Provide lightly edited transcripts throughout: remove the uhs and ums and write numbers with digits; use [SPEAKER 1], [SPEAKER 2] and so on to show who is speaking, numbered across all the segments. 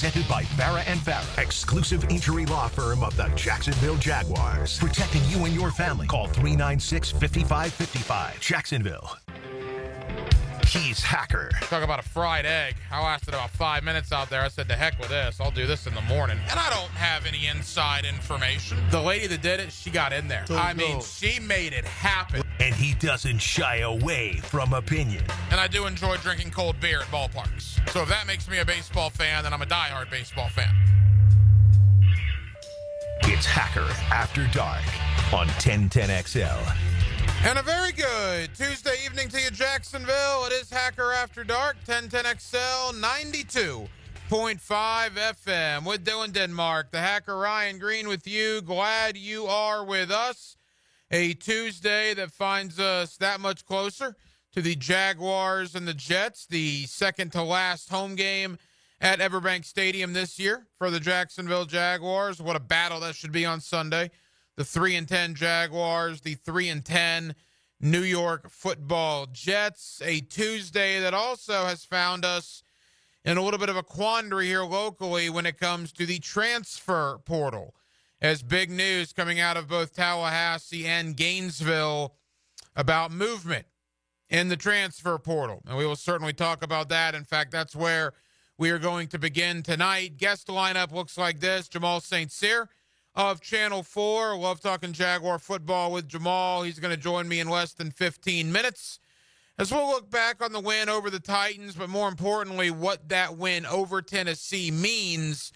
[SPEAKER 1] presented by Farah and Farah, exclusive injury law firm of the Jacksonville Jaguars. Protecting you and your family. Call 396-5555. Jacksonville. He's Hacker.
[SPEAKER 2] Talk about a fried egg. I lasted about 5 minutes out there. I said, to heck with this. I'll do this in the morning. And I don't have any inside information. The lady that did it, she got in there. She made it happen.
[SPEAKER 1] And he doesn't shy away from opinion.
[SPEAKER 2] And I do enjoy drinking cold beer at ballparks. So if that makes me a baseball fan, then I'm a diehard baseball fan.
[SPEAKER 1] It's Hacker After Dark on 1010XL.
[SPEAKER 2] And a very good Tuesday evening to you, Jacksonville. It is Hacker After Dark, 1010XL, 92.5 FM with Dylan Denmark. The Hacker Ryan Green with you. Glad you are with us. A Tuesday that finds us that much closer to the Jaguars and the Jets, the second to last home game at Everbank Stadium this year for the Jacksonville Jaguars. What a battle that should be on Sunday. The 3-10 Jaguars, the 3-10 New York Football Jets. A Tuesday that also has found us in a little bit of a quandary here locally when it comes to the transfer portal, as big news coming out of both Tallahassee and Gainesville about movement in the transfer portal. And we will certainly talk about that. In fact, that's where we are going to begin tonight. Guest lineup looks like this. Jamal St. Cyr of Channel 4. Love talking Jaguar football with Jamal. He's going to join me in less than 15 minutes as we'll look back on the win over the Titans, but more importantly, what that win over Tennessee means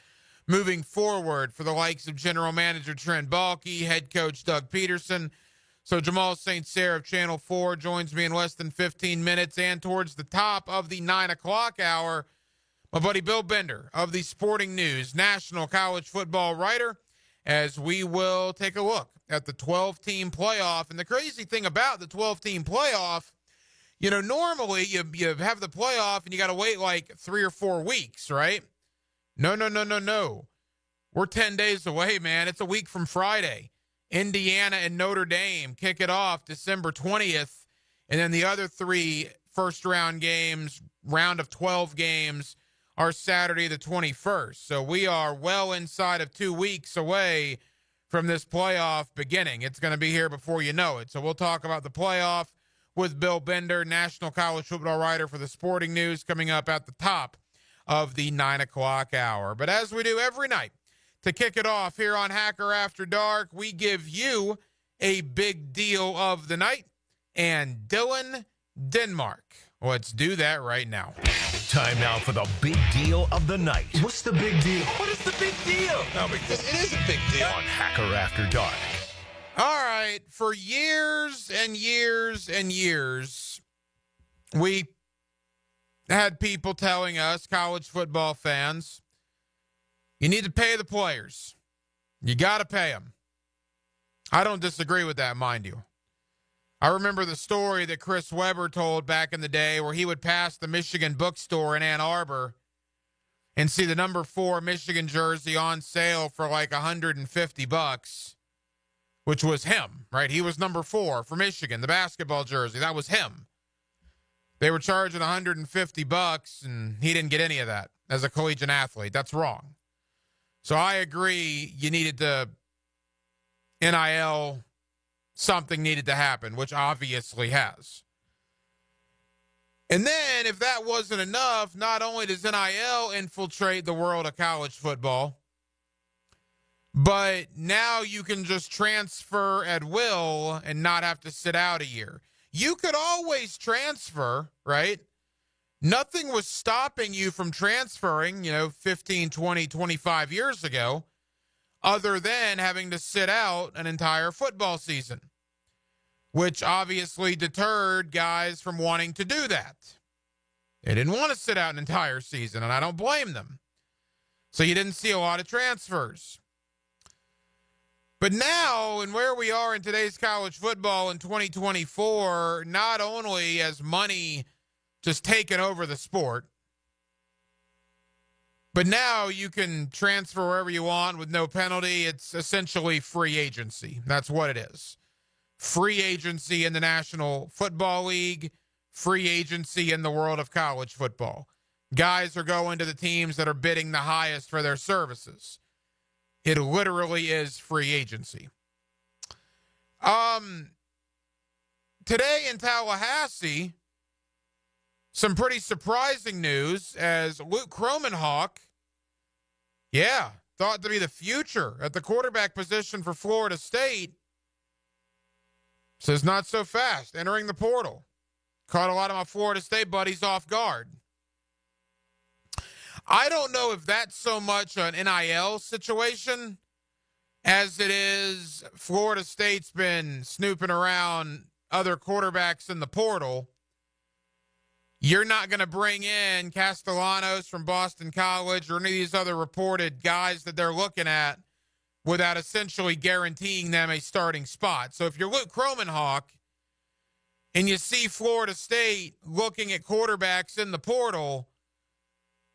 [SPEAKER 2] moving forward for the likes of General Manager Trent Baalke, head coach Doug Peterson. So Jamal St. Cyr of Channel 4 joins me in less than 15 minutes, and towards the top of the 9 o'clock hour, my buddy Bill Bender of the Sporting News, national college football writer, as we will take a look at the 12-team playoff. And the crazy thing about the 12-team playoff, you know, normally you have the playoff and you got to wait like 3 or 4 weeks, right? No. We're 10 days away, man. It's a week from Friday. Indiana and Notre Dame kick it off December 20th. And then the other 3 first-round games, round of 12 games, are Saturday the 21st. So we are well inside of 2 weeks away from this playoff beginning. It's going to be here before you know it. So we'll talk about the playoff with Bill Bender, national college football writer for the Sporting News, coming up at the top of the 9 o'clock hour. But as we do every night, to kick it off here on Hacker After Dark, we give you a big deal of the night. And Dylan Denmark, let's do that right now.
[SPEAKER 1] Time now for the big deal of the night.
[SPEAKER 3] What's the big deal?
[SPEAKER 4] What is the big deal?
[SPEAKER 2] No, because it is a big deal.
[SPEAKER 1] On Hacker After Dark.
[SPEAKER 2] All right. For years and years and years, we had people telling us, college football fans, you need to pay the players. You got to pay them. I don't disagree with that, mind you. I remember the story that Chris Webber told back in the day where he would pass the Michigan bookstore in Ann Arbor and see the number 4 Michigan jersey on sale for like $150, which was him, right? He was number 4 for Michigan, the basketball jersey. That was him. They were charging $150, and he didn't get any of that as a collegiate athlete. That's wrong. So I agree you needed to NIL. Something needed to happen, which obviously has. And then, if that wasn't enough, not only does NIL infiltrate the world of college football, but now you can just transfer at will and not have to sit out a year. You could always transfer, right? Nothing was stopping you from transferring, 15, 20, 25 years ago, other than having to sit out an entire football season, which obviously deterred guys from wanting to do that. They didn't want to sit out an entire season, and I don't blame them. So you didn't see a lot of transfers. But now, and where we are in today's college football in 2024, not only has money just taken over the sport, but now you can transfer wherever you want with no penalty. It's essentially free agency. That's what it is. Free agency in the National Football League, free agency in the world of college football. guys are going to the teams that are bidding the highest for their services. It literally is free agency. Today in Tallahassee, some pretty surprising news as Luke Kromenhoek, thought to be the future at the quarterback position for Florida State, says not so fast, entering the portal. Caught a lot of my Florida State buddies off guard. I don't know if that's so much an NIL situation as it is Florida State's been snooping around other quarterbacks in the portal. You're not going to bring in Castellanos from Boston College or any of these other reported guys that they're looking at without essentially guaranteeing them a starting spot. So if you're Luke Kromenhoek and you see Florida State looking at quarterbacks in the portal,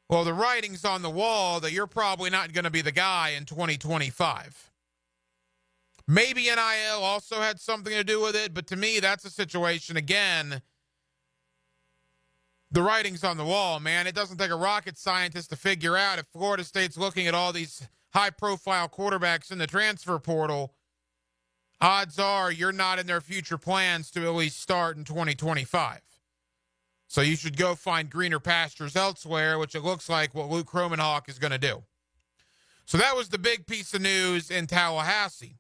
[SPEAKER 2] well, the writing's on the wall that you're probably not going to be the guy in 2025. Maybe NIL also had something to do with it, but to me, that's a situation, again, the writing's on the wall, man. It doesn't take a rocket scientist to figure out if Florida State's looking at all these high-profile quarterbacks in the transfer portal, odds are you're not in their future plans to at least start in 2025. So you should go find greener pastures elsewhere, which it looks like what Luke Kromenhoek is going to do. So that was the big piece of news in Tallahassee.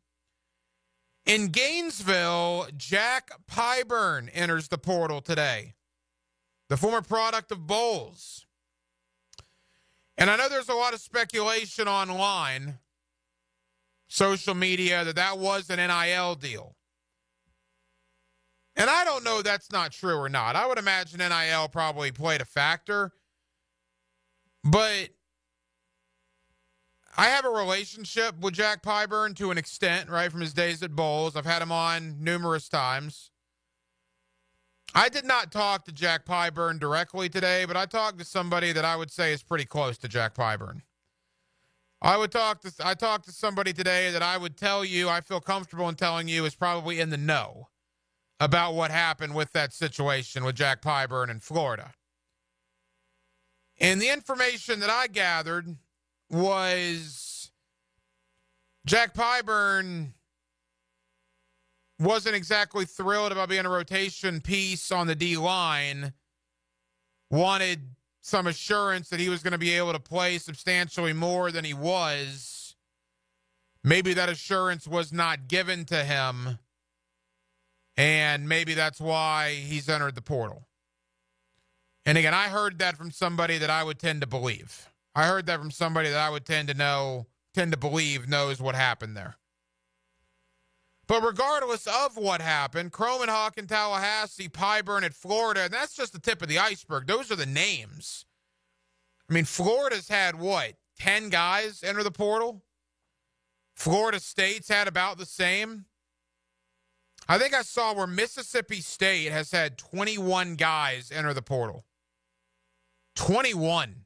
[SPEAKER 2] In Gainesville, Jack Pyburn enters the portal today, the former product of Bowles. And I know there's a lot of speculation online, social media, that was an NIL deal. And I don't know that's not true or not. I would imagine NIL probably played a factor. But I have a relationship with Jack Pyburn to an extent, right, from his days at Bowles. I've had him on numerous times. I did not talk to Jack Pyburn directly today, but I talked to somebody that I would say is pretty close to Jack Pyburn. I talked to somebody today that I would tell you, I feel comfortable in telling you, is probably in the know about what happened with that situation with Jack Pyburn in Florida. And the information that I gathered was Jack Pyburn wasn't exactly thrilled about being a rotation piece on the D-line, wanted some assurance that he was going to be able to play substantially more than he was. Maybe that assurance was not given to him, and maybe that's why he's entered the portal. And again, I heard that from somebody that I would tend to believe. I heard that from somebody that I would tend to believe knows what happened there. But regardless of what happened, Kromenhoek in Tallahassee, Pyburn at Florida, and that's just the tip of the iceberg. Those are the names. I mean, Florida's had, 10 guys enter the portal? Florida State's had about the same. I think I saw where Mississippi State has had 21 guys enter the portal. 21.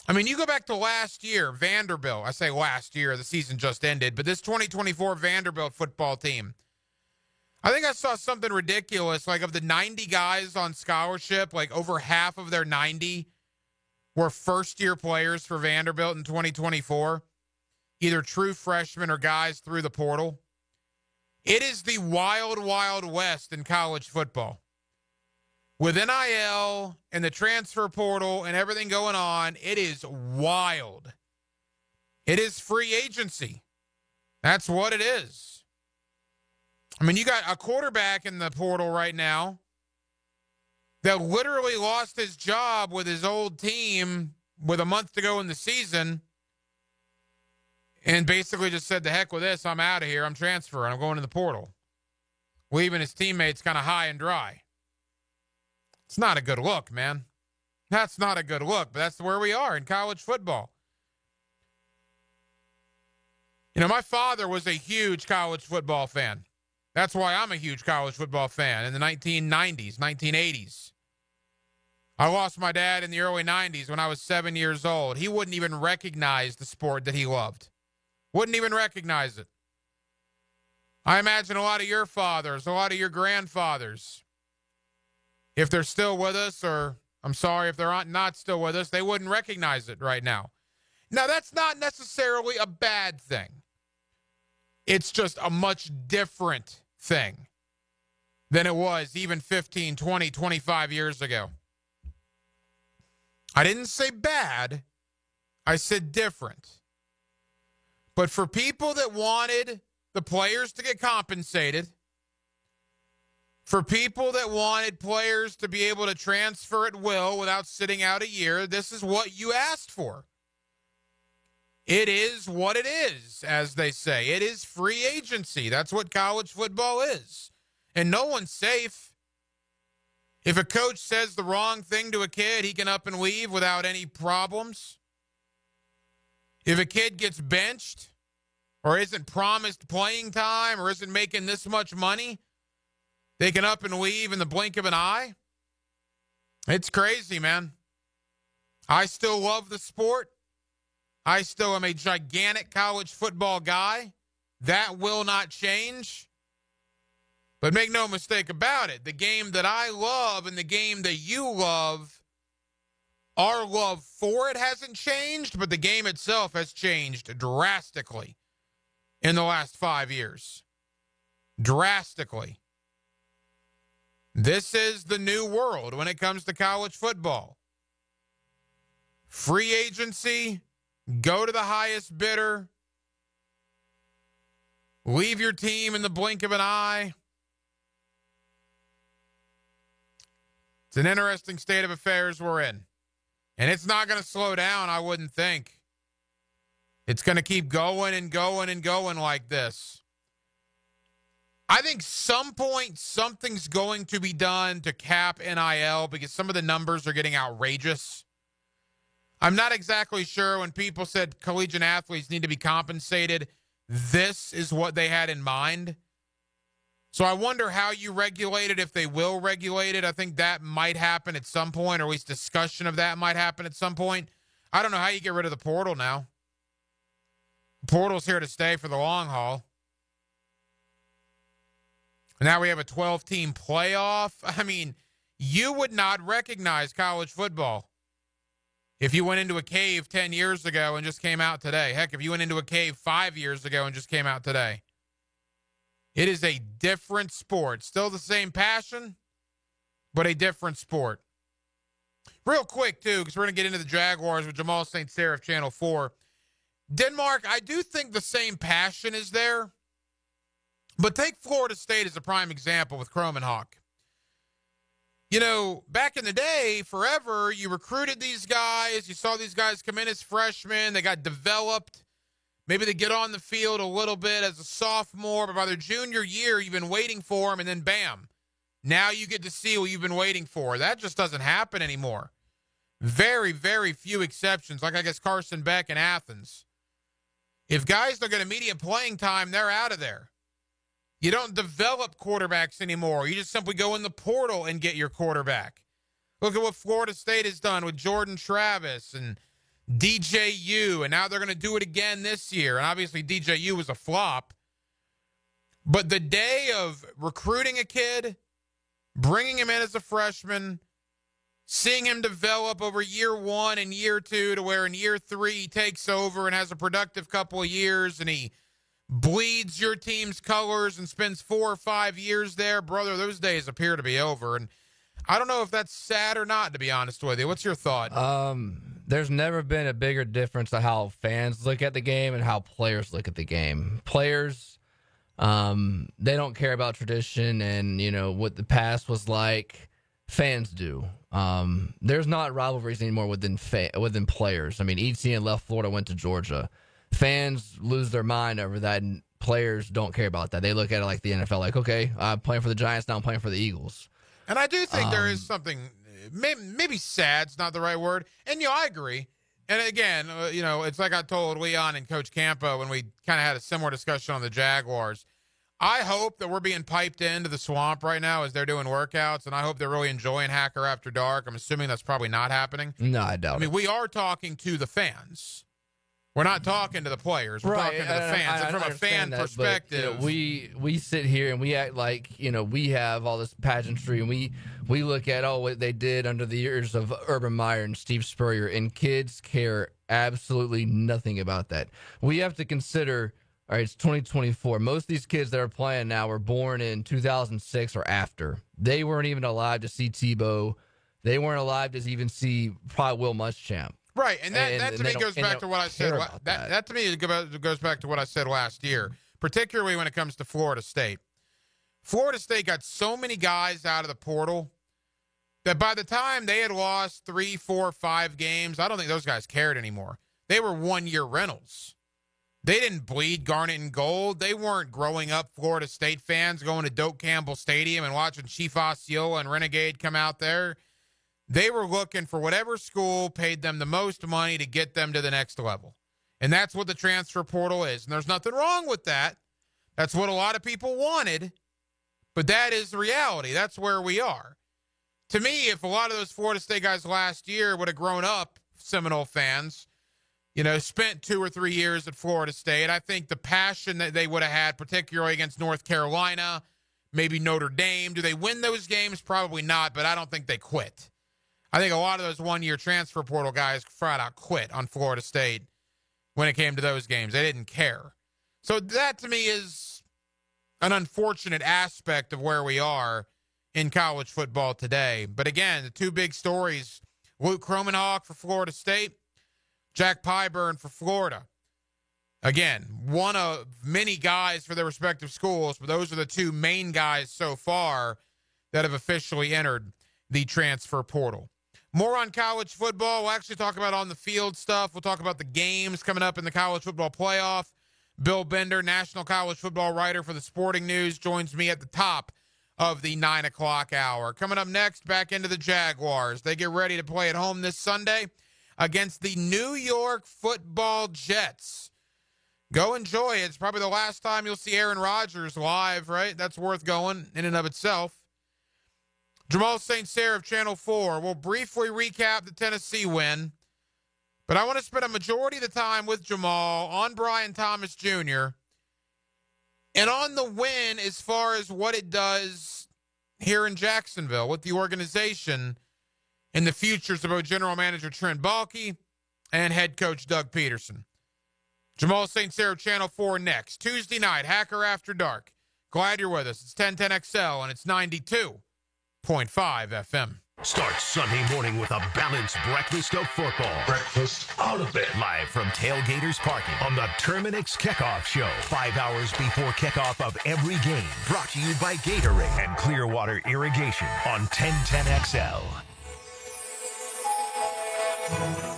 [SPEAKER 2] I mean, you go back to last year, Vanderbilt. I say last year, the season just ended, but this 2024 Vanderbilt football team. I think I saw something ridiculous, like of the 90 guys on scholarship, like over half of their 90 were first-year players for Vanderbilt in 2024, either true freshmen or guys through the portal. It is the wild, wild west in college football. With NIL and the transfer portal and everything going on, it is wild. It is free agency. That's what it is. I mean, you got a quarterback in the portal right now that literally lost his job with his old team with a month to go in the season and basically just said, the heck with this, I'm out of here, I'm transferring, I'm going to the portal. Leaving his teammates kind of high and dry. It's not a good look, man. That's not a good look, but that's where we are in college football. You know, my father was a huge college football fan. That's why I'm a huge college football fan in the 1990s, 1980s. I lost my dad in the early 90s when I was 7 years old. He wouldn't even recognize the sport that he loved. Wouldn't even recognize it. I imagine a lot of your fathers, a lot of your grandfathers, if they're still with us or I'm sorry if they're not still with us. They wouldn't recognize it right now. Now, that's not necessarily a bad thing. It's just a much different thing than it was even 15, 20, 25 years ago. I didn't say bad. I said different. But for people that wanted the players to get compensated, for people that wanted players to be able to transfer at will without sitting out a year, this is what you asked for. It is what it is, as they say. It is free agency. That's what college football is. And no one's safe. If a coach says the wrong thing to a kid, he can up and leave without any problems. If a kid gets benched or isn't promised playing time or isn't making this much money, they can up and leave in the blink of an eye. It's crazy, man. I still love the sport. I still am a gigantic college football guy. That will not change. But make no mistake about it, the game that I love and the game that you love, our love for it hasn't changed, but the game itself has changed drastically in the last 5 years. Drastically. This is the new world when it comes to college football. Free agency, go to the highest bidder, leave your team in the blink of an eye. It's an interesting state of affairs we're in. And it's not going to slow down, I wouldn't think. It's going to keep going and going and going like this. I think some point something's going to be done to cap NIL because some of the numbers are getting outrageous. I'm not exactly sure when people said collegiate athletes need to be compensated, this is what they had in mind. So I wonder how you regulate it, if they will regulate it. I think that might happen at some point, or at least discussion of that might happen at some point. I don't know how you get rid of the portal now. The portal's here to stay for the long haul. And now we have a 12-team playoff. I mean, you would not recognize college football if you went into a cave 10 years ago and just came out today. Heck, if you went into a cave 5 years ago and just came out today. It is a different sport. Still the same passion, but a different sport. Real quick, too, because we're going to get into the Jaguars with Jamal St. Seraph, Channel 4. Denmark, I do think the same passion is there. But take Florida State as a prime example with Kromenhoek. You know, back in the day, forever, you recruited these guys. You saw these guys come in as freshmen. They got developed. Maybe they get on the field a little bit as a sophomore, but by their junior year, you've been waiting for them, and then bam, now you get to see what you've been waiting for. That just doesn't happen anymore. Very, very few exceptions, like I guess Carson Beck in Athens. If guys don't get immediate playing time, they're out of there. You don't develop quarterbacks anymore. You just simply go in the portal and get your quarterback. Look at what Florida State has done with Jordan Travis and DJU, and now they're going to do it again this year. And obviously DJU was a flop. But the day of recruiting a kid, bringing him in as a freshman, seeing him develop over year one and year two to where in year three he takes over and has a productive couple of years and he bleeds your team's colors and spends 4 or 5 years there, brother, those days appear to be over. And I don't know if that's sad or not, to be honest with you. What's your thought?
[SPEAKER 3] There's never been a bigger difference to how fans look at the game and how players look at the game. Players, they don't care about tradition and, you know, what the past was like. Fans do. There's not rivalries anymore within players. I mean, Etienne left Florida, went to Georgia. Fans lose their mind over that, and players don't care about that. They look at it like the NFL, like, okay, I'm playing for the Giants, now I'm playing for the Eagles.
[SPEAKER 2] And I do think there is something, maybe sad's not the right word. And, you know, I agree. And, again, you know, it's like I told Leon and Coach Campo when we kind of had a similar discussion on the Jaguars. I hope that we're being piped into the swamp right now as they're doing workouts, and I hope they're really enjoying Hacker After Dark. I'm assuming that's probably not happening.
[SPEAKER 3] No, I doubt it.
[SPEAKER 2] I mean, we are talking to the fans. We're not talking to the players. We're talking to the fans. And from a fan perspective.
[SPEAKER 3] But, we sit here and we act like, we have all this pageantry, and we look at what they did under the years of Urban Meyer and Steve Spurrier, and kids care absolutely nothing about that. We have to consider, all right, it's 2024. Most of these kids that are playing now were born in 2006 or after. They weren't even alive to see Tebow. They weren't alive to even see probably Will Muschamp.
[SPEAKER 2] Right, and that to me goes back to what I said. That to me goes back to what I said last year, particularly when it comes to Florida State. Florida State got so many guys out of the portal that by the time they had lost 3, 4, 5 games, I don't think those guys cared anymore. They were one-year rentals. They didn't bleed garnet and gold. They weren't growing up Florida State fans going to Doak Campbell Stadium and watching Chief Osceola and Renegade come out there. They were looking for whatever school paid them the most money to get them to the next level. And that's what the transfer portal is. And there's nothing wrong with that. That's what a lot of people wanted. But that is the reality. That's where we are. To me, if a lot of those Florida State guys last year would have grown up Seminole fans, spent 2 or 3 years at Florida State, I think the passion that they would have had, particularly against North Carolina, maybe Notre Dame, do they win those games? Probably not, but I don't think they quit. I think a lot of those one-year transfer portal guys flat out quit on Florida State when it came to those games. They didn't care. So that, to me, is an unfortunate aspect of where we are in college football today. But, again, the two big stories, Luke Kromenhoek for Florida State, Jack Pyburn for Florida. Again, one of many guys for their respective schools, but those are the two main guys so far that have officially entered the transfer portal. More on college football. We'll actually talk about on-the-field stuff. We'll talk about the games coming up in the college football playoff. Bill Bender, national college football writer for the Sporting News, joins me at the top of the 9 o'clock hour. Coming up next, back into the Jaguars. They get ready to play at home this Sunday against the New York Football Jets. Go enjoy it. It's probably the last time you'll see Aaron Rodgers live, right? That's worth going in and of itself. Jamal St. Cyr of Channel 4 will briefly recap the Tennessee win, but I want to spend a majority of the time with Jamal on Brian Thomas Jr. and on the win as far as what it does here in Jacksonville with the organization and the futures of both General Manager Trent Baalke and head coach Doug Peterson. Jamal St. Cyr of Channel 4 next. Tuesday night, Hacker After Dark. Glad you're with us. It's 1010XL and it's 92.5 FM.
[SPEAKER 1] Start Sunday morning with a balanced breakfast of football.
[SPEAKER 4] Breakfast out of bed.
[SPEAKER 1] Live from Tailgaters Parking on the Terminix Kickoff Show. 5 hours before kickoff of every game. Brought to you by Gatorade and Clearwater Irrigation on 1010XL.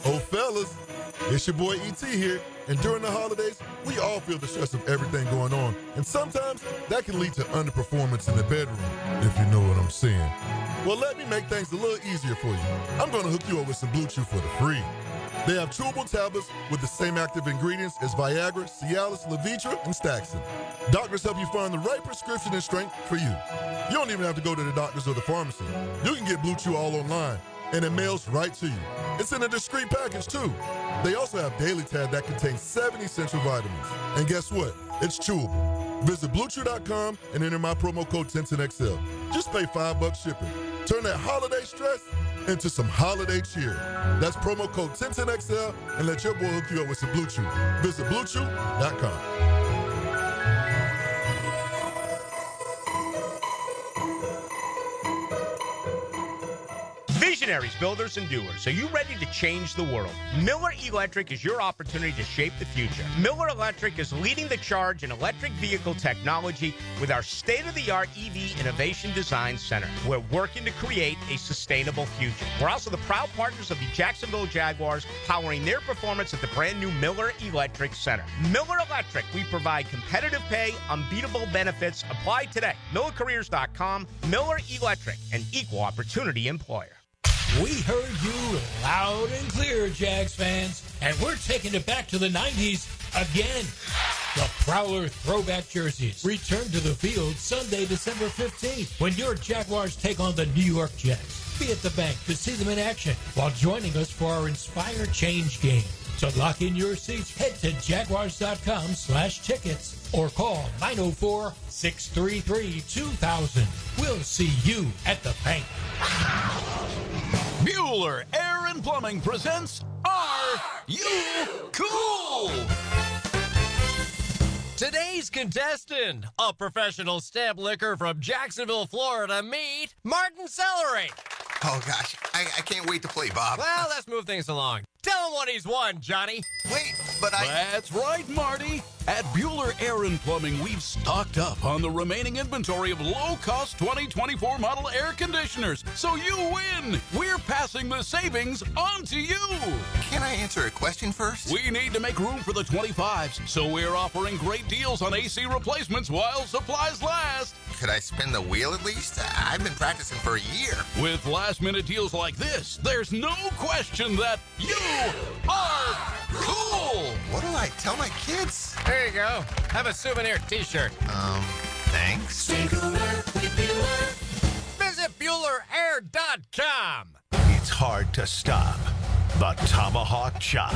[SPEAKER 5] Oh, fellas, it's your boy E.T. here. And during the holidays, we all feel the stress of everything going on. And sometimes that can lead to underperformance in the bedroom, if you know what I'm saying. Well, let me make things a little easier for you. I'm going to hook you up with some Blue Chew for the free. They have chewable tablets with the same active ingredients as Viagra, Cialis, Levitra, and Staxin. Doctors help you find the right prescription and strength for you. You don't even have to go to the doctors or the pharmacy. You can get Blue Chew all online, and it mails right to you. It's in a discreet package, too. They also have Daily Tab that contains 7 essential vitamins. And guess what? It's chewable. Visit BlueChew.com and enter my promo code 1010XL. Just pay $5 shipping. Turn that holiday stress into some holiday cheer. That's promo code 1010XL and let your boy hook you up with some Blue Chew. Visit BlueChew.com.
[SPEAKER 6] Visionaries, builders, and doers, are you ready to change the world? Miller Electric is your opportunity to shape the future. Miller Electric is leading the charge in electric vehicle technology with our state-of-the-art EV Innovation Design Center. We're working to create a sustainable future. We're also the proud partners of the Jacksonville Jaguars, powering their performance at the brand-new Miller Electric Center. Miller Electric, we provide competitive pay, unbeatable benefits. Apply today. MillerCareers.com. Miller Electric, an equal opportunity employer.
[SPEAKER 7] We heard you loud and clear, Jags fans, and we're taking it back to the 90s again. The Prowler throwback jerseys return to the field Sunday, December 15th, when your Jaguars take on the New York Jets. Be at the bank to see them in action while joining us for our Inspire Change game. To lock in your seats, head to jaguars.com/tickets or call 904-633-2000. We'll see you at the bank.
[SPEAKER 4] Bueller Air and Plumbing presents Are You Cool?
[SPEAKER 8] Today's contestant, a professional stamp licker from Jacksonville, Florida, meet Martin Celery.
[SPEAKER 9] Oh, gosh. I can't wait to play, Bob.
[SPEAKER 8] Well, let's move things along. Tell him what he's won, Johnny.
[SPEAKER 9] Wait, but
[SPEAKER 4] That's right, Marty. At Bueller Air and Plumbing, we've stocked up on the remaining inventory of low-cost 2024 model air conditioners. So you win. We're passing the savings on to you.
[SPEAKER 9] Can I answer a question first?
[SPEAKER 4] We need to make room for the 25s, so we're offering great deals on AC replacements while supplies last.
[SPEAKER 9] Could I spin the wheel at least? I've been practicing for a year.
[SPEAKER 4] With last-minute deals like this, there's no question that you are cool.
[SPEAKER 9] What do I tell my kids?
[SPEAKER 8] There you go. Have a souvenir t-shirt.
[SPEAKER 9] Thanks.
[SPEAKER 8] Visit BuellerAir.com.
[SPEAKER 1] It's hard to stop the Tomahawk Chop.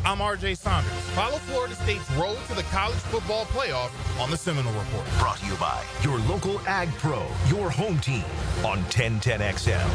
[SPEAKER 2] I'm RJ Saunders. Follow Florida State's road to the college football playoff on the Seminole Report.
[SPEAKER 1] Brought to you by your local Ag Pro, your home team on 1010XL.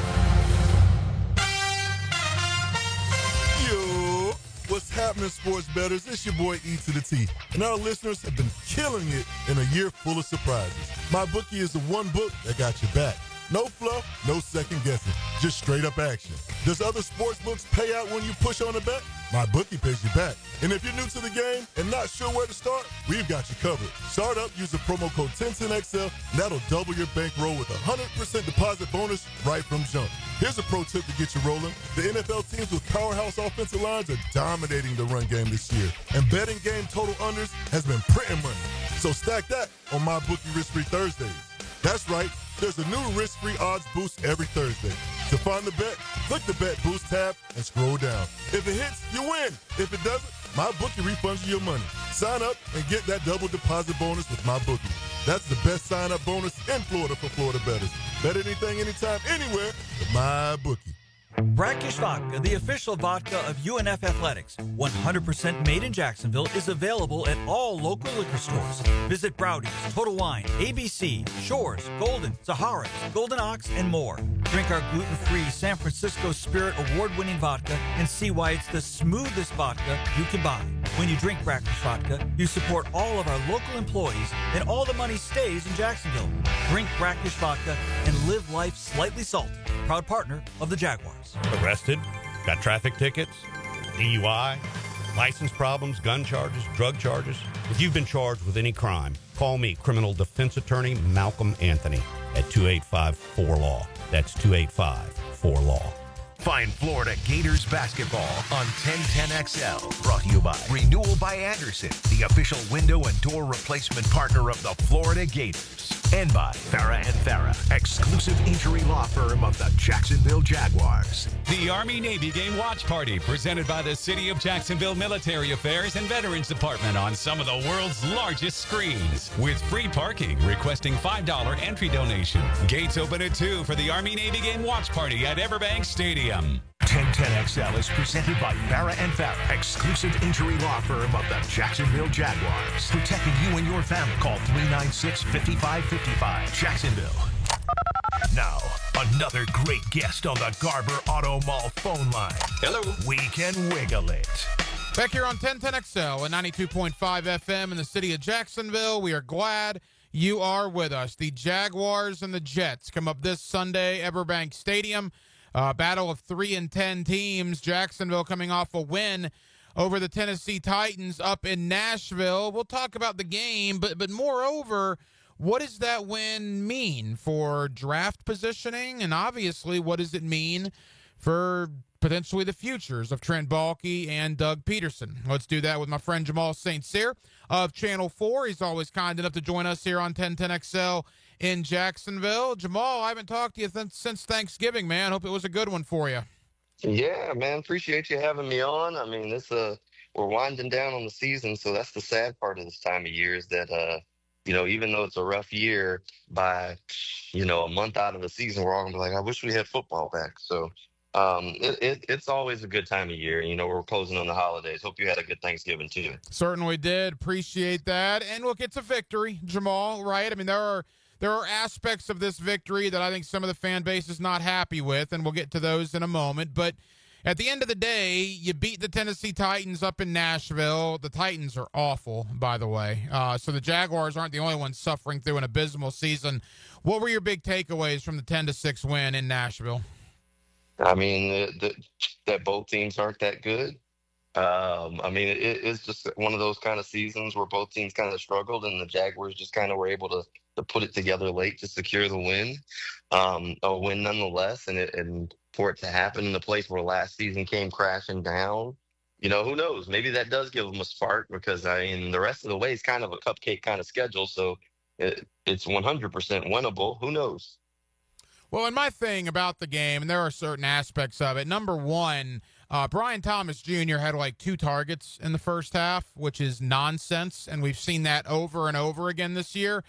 [SPEAKER 5] Yo, what's happening, sports bettors? It's your boy E to the T, and our listeners have been killing it in a year full of surprises. My bookie is the one book that got your back. No fluff, no second guessing, just straight up action. Does other sports books pay out when you push on a bet? My bookie pays you back. And if you're new to the game and not sure where to start, we've got you covered. Start up, use the promo code 1010XL, and that'll double your bankroll with a 100% deposit bonus right from jump. Here's a pro tip to get you rolling. The NFL teams with powerhouse offensive lines are dominating the run game this year, and betting game total unders has been printing money. So stack that on My Bookie Risk-Free Thursdays. That's right. There's a new risk-free odds boost every Thursday. To find the bet, click the Bet Boost tab and scroll down. If it hits, you win. If it doesn't, MyBookie refunds you your money. Sign up and get that double deposit bonus with MyBookie. That's the best sign-up bonus in Florida for Florida bettors. Bet anything, anytime, anywhere with MyBookie.
[SPEAKER 10] Brackish Vodka, the official vodka of UNF Athletics, 100% made in Jacksonville, is available at all local liquor stores. Visit Browdy's, Total Wine, ABC, Shores, Golden, Sahara's, Golden Ox, and more. Drink our gluten-free San Francisco Spirit award-winning vodka and see why it's the smoothest vodka you can buy. When you drink Brackish Vodka, you support all of our local employees, and all the money stays in Jacksonville. Drink Brackish Vodka and live life slightly salty. Proud partner of the Jaguars.
[SPEAKER 11] Arrested? Got traffic tickets? DUI? License problems? Gun charges? Drug charges? If you've been charged with any crime, call me, criminal defense attorney Malcolm Anthony, at 285-4LAW. That's 285-4LAW.
[SPEAKER 1] Find Florida Gators basketball on 1010XL. Brought to you by Renewal by Anderson, the official window and door replacement partner of the Florida Gators. And by Farah and Farah, exclusive injury law firm of the Jacksonville Jaguars.
[SPEAKER 12] The Army-Navy Game Watch Party, presented by the City of Jacksonville Military Affairs and Veterans Department on some of the world's largest screens. With free parking, requesting $5 entry donation. Gates open at 2 for the Army-Navy Game Watch Party at Everbank Stadium.
[SPEAKER 1] 1010XL is presented by Farah and Farah, exclusive injury law firm of the Jacksonville Jaguars. Protecting you and your family. Call 396-5555. Jacksonville. Now, another great guest on the Garber Auto Mall phone line.
[SPEAKER 2] Hello.
[SPEAKER 1] We can wiggle it.
[SPEAKER 2] Back here on 1010XL and 92.5 FM in the city of Jacksonville. We are glad you are with us. The Jaguars and the Jets come up this Sunday, Everbank Stadium. Battle of 3-10 teams. Jacksonville coming off a win over the Tennessee Titans up in Nashville. We'll talk about the game, but moreover, what does that win mean for draft positioning? And obviously, what does it mean for potentially the futures of Trent Baalke and Doug Peterson? Let's do that with my friend Jamal St. Cyr of Channel 4. He's always kind enough to join us here on 1010XL in Jacksonville. Jamal, I haven't talked to you since Thanksgiving, man. Hope it was a good one for you.
[SPEAKER 13] Yeah, man. Appreciate you having me on. I mean, we're winding down on the season, so that's the sad part of this time of year is that, even though it's a rough year, by, a month out of the season, we're all going to be like, I wish we had football back. So It's always a good time of year. You know, we're closing on the holidays. Hope you had a good Thanksgiving too.
[SPEAKER 2] Certainly did. Appreciate that. And look, it's a victory, Jamal, right? I mean, there are aspects of this victory that I think some of the fan base is not happy with, and we'll get to those in a moment. But at the end of the day, you beat the Tennessee Titans up in Nashville. The Titans are awful, by the way. So the Jaguars aren't the only ones suffering through an abysmal season. What were your big takeaways from the 10-6 win in Nashville?
[SPEAKER 13] I mean, that both teams aren't that good. I mean, it's just one of those kind of seasons where both teams kind of struggled, and the Jaguars just kind of were able to put it together late to secure the win. A win nonetheless, and for it to happen in the place where last season came crashing down, you know, who knows? Maybe that does give them a spark, because I mean, the rest of the way is kind of a cupcake kind of schedule, so it's 100% winnable. Who knows?
[SPEAKER 2] Well, and my thing about the game, and there are certain aspects of it. Number one, Brian Thomas Jr. had like 2 targets in the first half, which is nonsense, and we've seen that over and over again this year.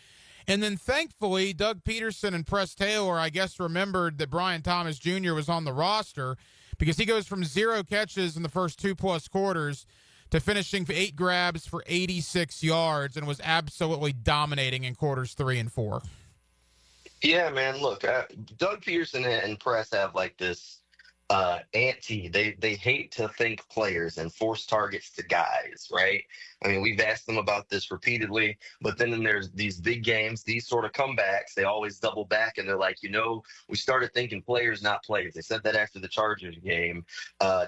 [SPEAKER 2] And then thankfully, Doug Peterson and Press Taylor, I guess, remembered that Brian Thomas Jr. was on the roster, because he goes from 0 catches in the first 2+ quarters to finishing for 8 grabs for 86 yards and was absolutely dominating in quarters 3 and 4.
[SPEAKER 13] Yeah, man. Look, Doug Peterson and Press have like this They hate to think players and force targets to guys, right? I mean, we've asked them about this repeatedly, but then there's these big games, these sort of comebacks, they always double back and they're like, you know, we started thinking players, not plays. They said that after the Chargers game.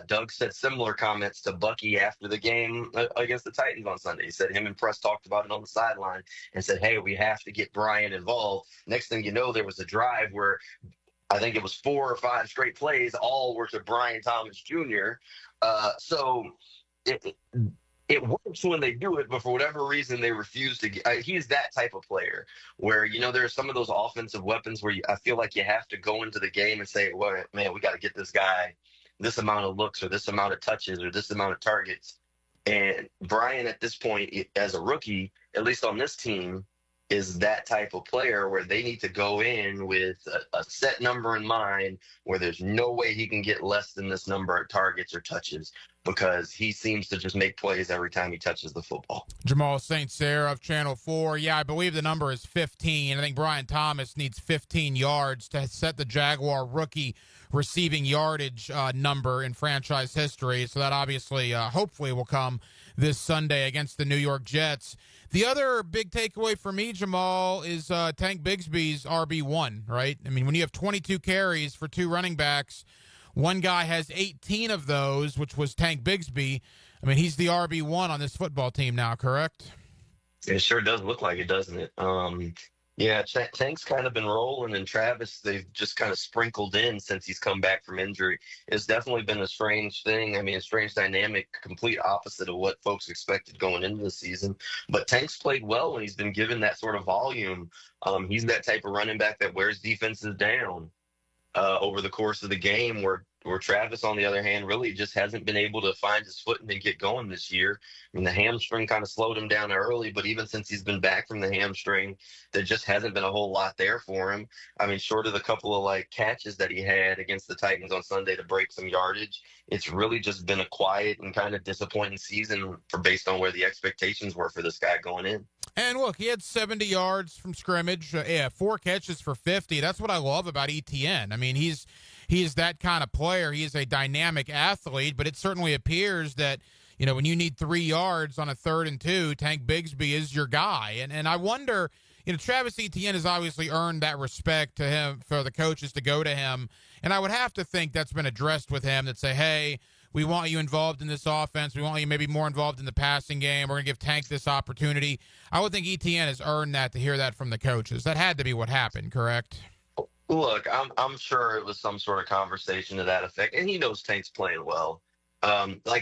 [SPEAKER 13] Doug said similar comments to Bucky after the game against the Titans on Sunday. He said him and Press talked about it on the sideline and said, hey, we have to get Brian involved. Next thing you know, there was a drive where I think it was 4 or 5 straight plays, all were to Brian Thomas Jr. So it works when they do it, but for whatever reason, they refuse to he's that type of player where, you know, there are some of those offensive weapons where I feel like you have to go into the game and say, well, man, we got to get this guy this amount of looks or this amount of touches or this amount of targets. And Brian, at this point, as a rookie, at least on this team, is that type of player where they need to go in with a set number in mind where there's no way he can get less than this number of targets or touches because he seems to just make plays every time he touches the football.
[SPEAKER 2] Jamal St. Cyr of Channel 4. Yeah, I believe the number is 15. I think Brian Thomas needs 15 yards to set the Jaguar rookie receiving yardage number in franchise history. So that obviously, hopefully, will come this Sunday against the New York Jets. The other big takeaway for me, Jamal, is Tank Bigsby's RB1, right? I mean, when you have 22 carries for 2 running backs, one guy has 18 of those, which was Tank Bigsby. I mean, he's the RB1 on this football team now, correct?
[SPEAKER 13] It sure does look like it, doesn't it? Yeah, Tank's kind of been rolling, and Travis, they've just kind of sprinkled in since he's come back from injury. It's definitely been a strange thing. I mean, a strange dynamic, complete opposite of what folks expected going into the season. But Tank's played well when he's been given that sort of volume. He's that type of running back that wears defenses down over the course of the game, where Travis, on the other hand, really just hasn't been able to find his footing and get going this year. I mean, the hamstring kind of slowed him down early, but even since he's been back from the hamstring, there just hasn't been a whole lot there for him. I mean, short of the couple of catches that he had against the Titans on Sunday to break some yardage, it's really just been a quiet and kind of disappointing season based on where the expectations were for this guy going in.
[SPEAKER 2] And look, he had 70 yards from scrimmage, 4 catches for 50. That's what I love about ETN. I mean, he is that kind of player. He is a dynamic athlete, but it certainly appears that, you know, when you need 3 yards on a 3rd and 2, Tank Bigsby is your guy. And I wonder, you know, Travis Etienne has obviously earned that respect to him for the coaches to go to him. And I would have to think that's been addressed with him, that say, hey, we want you involved in this offense. We want you maybe more involved in the passing game. We're going to give Tank this opportunity. I would think ETN has earned that, to hear that from the coaches. That had to be what happened, correct?
[SPEAKER 13] Look, I'm sure it was some sort of conversation to that effect, and he knows Tank's playing well.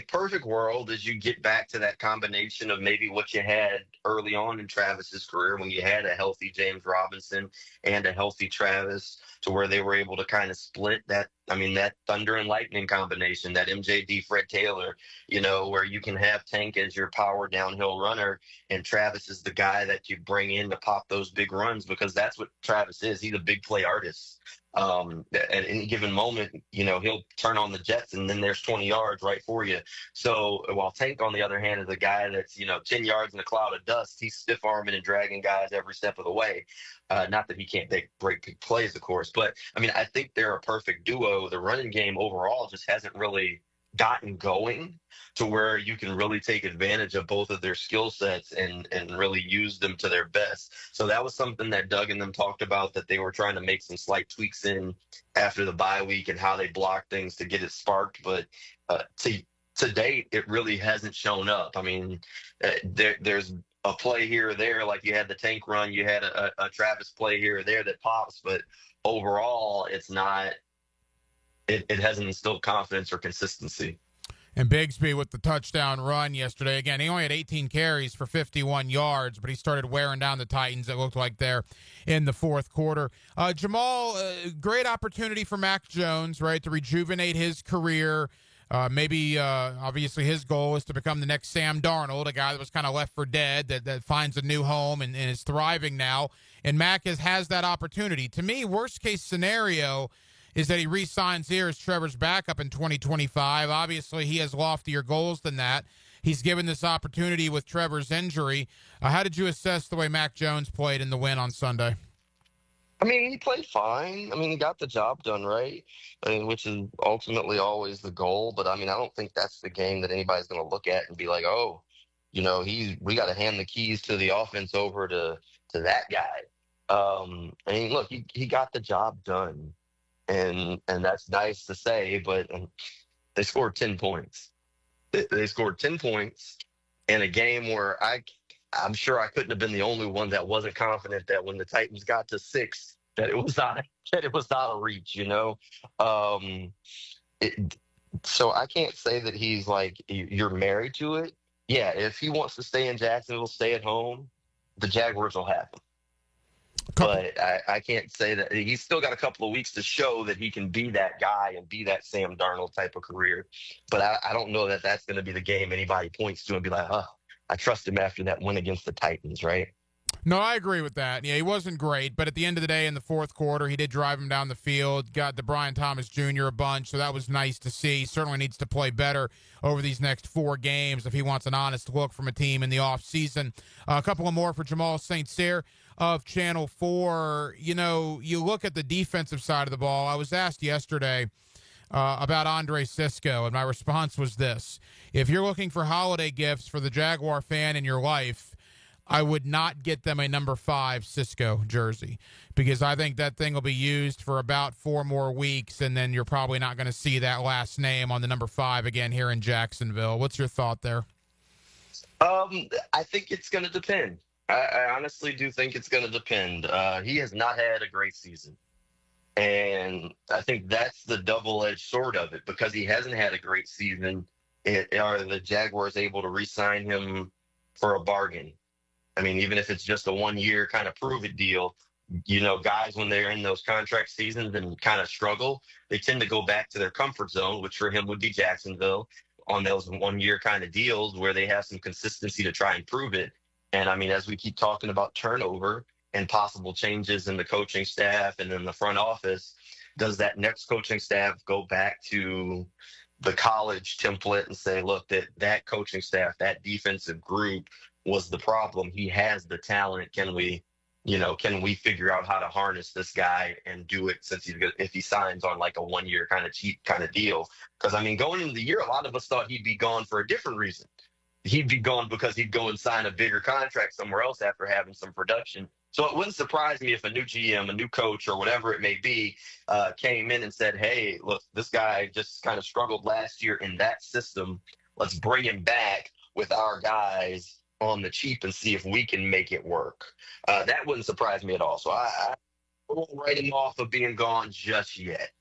[SPEAKER 13] Perfect world is you get back to that combination of maybe what you had early on in Travis's career when you had a healthy James Robinson and a healthy Travis, to where they were able to kind of split that I mean, that thunder and lightning combination, that MJD Fred Taylor, where you can have Tank as your power downhill runner and Travis is the guy that you bring in to pop those big runs, because that's what Travis is. He's a big play artist. At any given moment, he'll turn on the jets and then there's 20 yards right for you. So while Tank, on the other hand, is a guy that's, 10 yards in a cloud of dust, he's stiff arming and dragging guys every step of the way. Not that he can't break big plays, of course, but I mean, I think they're a perfect duo. The running game overall just hasn't really gotten going to where you can really take advantage of both of their skill sets and really use them to their best. So that was something that Doug and them talked about, that they were trying to make some slight tweaks in after the bye week and how they block things to get it sparked. But to date, it really hasn't shown up. I mean, there's a play here or there, like you had the Tank run, you had a Travis play here or there that pops, but overall, it's not. It hasn't instilled confidence or consistency.
[SPEAKER 2] And Bigsby with the touchdown run yesterday. Again, he only had 18 carries for 51 yards, but he started wearing down the Titans, it looked like, there in the fourth quarter. Jamal, great opportunity for Mac Jones, right, to rejuvenate his career. Maybe, obviously, his goal is to become the next Sam Darnold, a guy that was kind of left for dead, that finds a new home and is thriving now. And Mac has that opportunity. To me, worst-case scenario is that he re-signs here as Trevor's backup in 2025. Obviously, he has loftier goals than that. He's given this opportunity with Trevor's injury. How did you assess the way Mac Jones played in the win on Sunday?
[SPEAKER 13] I mean, he played fine. I mean, he got the job done, right? I mean, which is ultimately always the goal. But, I mean, I don't think that's the game that anybody's going to look at and be like, oh, we got to hand the keys to the offense over to that guy. I mean, look, he got the job done. And that's nice to say, but they scored 10 points. They scored 10 points in a game where I'm sure I couldn't have been the only one that wasn't confident that when the Titans got to 6, that it was not a reach, So I can't say that he's like, you're married to it. Yeah, if he wants to stay in Jacksonville, stay at home, the Jaguars will have him. But I can't say that. He's still got a couple of weeks to show that he can be that guy and be that Sam Darnold type of career. But I don't know that that's going to be the game anybody points to and be like, oh, I trust him after that win against the Titans, right?
[SPEAKER 2] No, I agree with that. Yeah, he wasn't great, but at the end of the day, in the fourth quarter, he did drive him down the field, got the Brian Thomas Jr. a bunch, so that was nice to see. He certainly needs to play better over these next 4 games if he wants an honest look from a team in the offseason. A couple of more for Jamal St. Cyr of Channel 4. You look at the defensive side of the ball. I was asked yesterday about Andre Cisco, and my response was this. If you're looking for holiday gifts for the Jaguar fan in your life, I would not get them a number 5 Cisco jersey, because I think that thing will be used for about 4 more weeks, and then you're probably not going to see that last name on the number 5 again here in Jacksonville. What's your thought there?
[SPEAKER 13] I think it's going to depend. I honestly do think it's going to depend. He has not had a great season. And I think that's the double-edged sword of it, because he hasn't had a great season. Are the Jaguars able to re-sign him for a bargain? I mean, even if it's just a 1-year kind of prove-it deal, guys, when they're in those contract seasons and kind of struggle, they tend to go back to their comfort zone, which for him would be Jacksonville, on those 1-year kind of deals where they have some consistency to try and prove it. And, I mean, as we keep talking about turnover and possible changes in the coaching staff and in the front office, does that next coaching staff go back to the college template and say, look, that coaching staff, that defensive group was the problem. He has the talent. Can we figure out how to harness this guy and do it if he signs on like a 1-year kind of cheap kind of deal? Because, I mean, going into the year, a lot of us thought he'd be gone for a different reason. He'd be gone because he'd go and sign a bigger contract somewhere else after having some production. So it wouldn't surprise me if a new GM, a new coach, or whatever it may be, came in and said, hey, look, this guy just kind of struggled last year in that system. Let's bring him back with our guys on the cheap and see if we can make it work. That wouldn't surprise me at all. So I won't write him off of being gone just yet.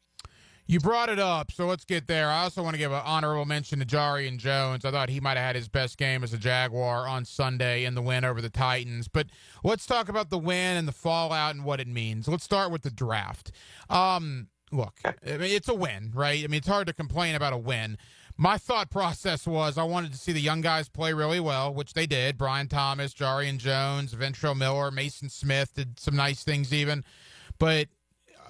[SPEAKER 2] You brought it up, so let's get there. I also want to give an honorable mention to Jarian Jones. I thought he might have had his best game as a Jaguar on Sunday in the win over the Titans. But let's talk about the win and the fallout and what it means. Let's start with the draft. look, I mean, it's a win, right? I mean, it's hard to complain about a win. My thought process was I wanted to see the young guys play really well, which they did. Brian Thomas, Jarian Jones, Ventrell Miller, Mason Smith did some nice things even. But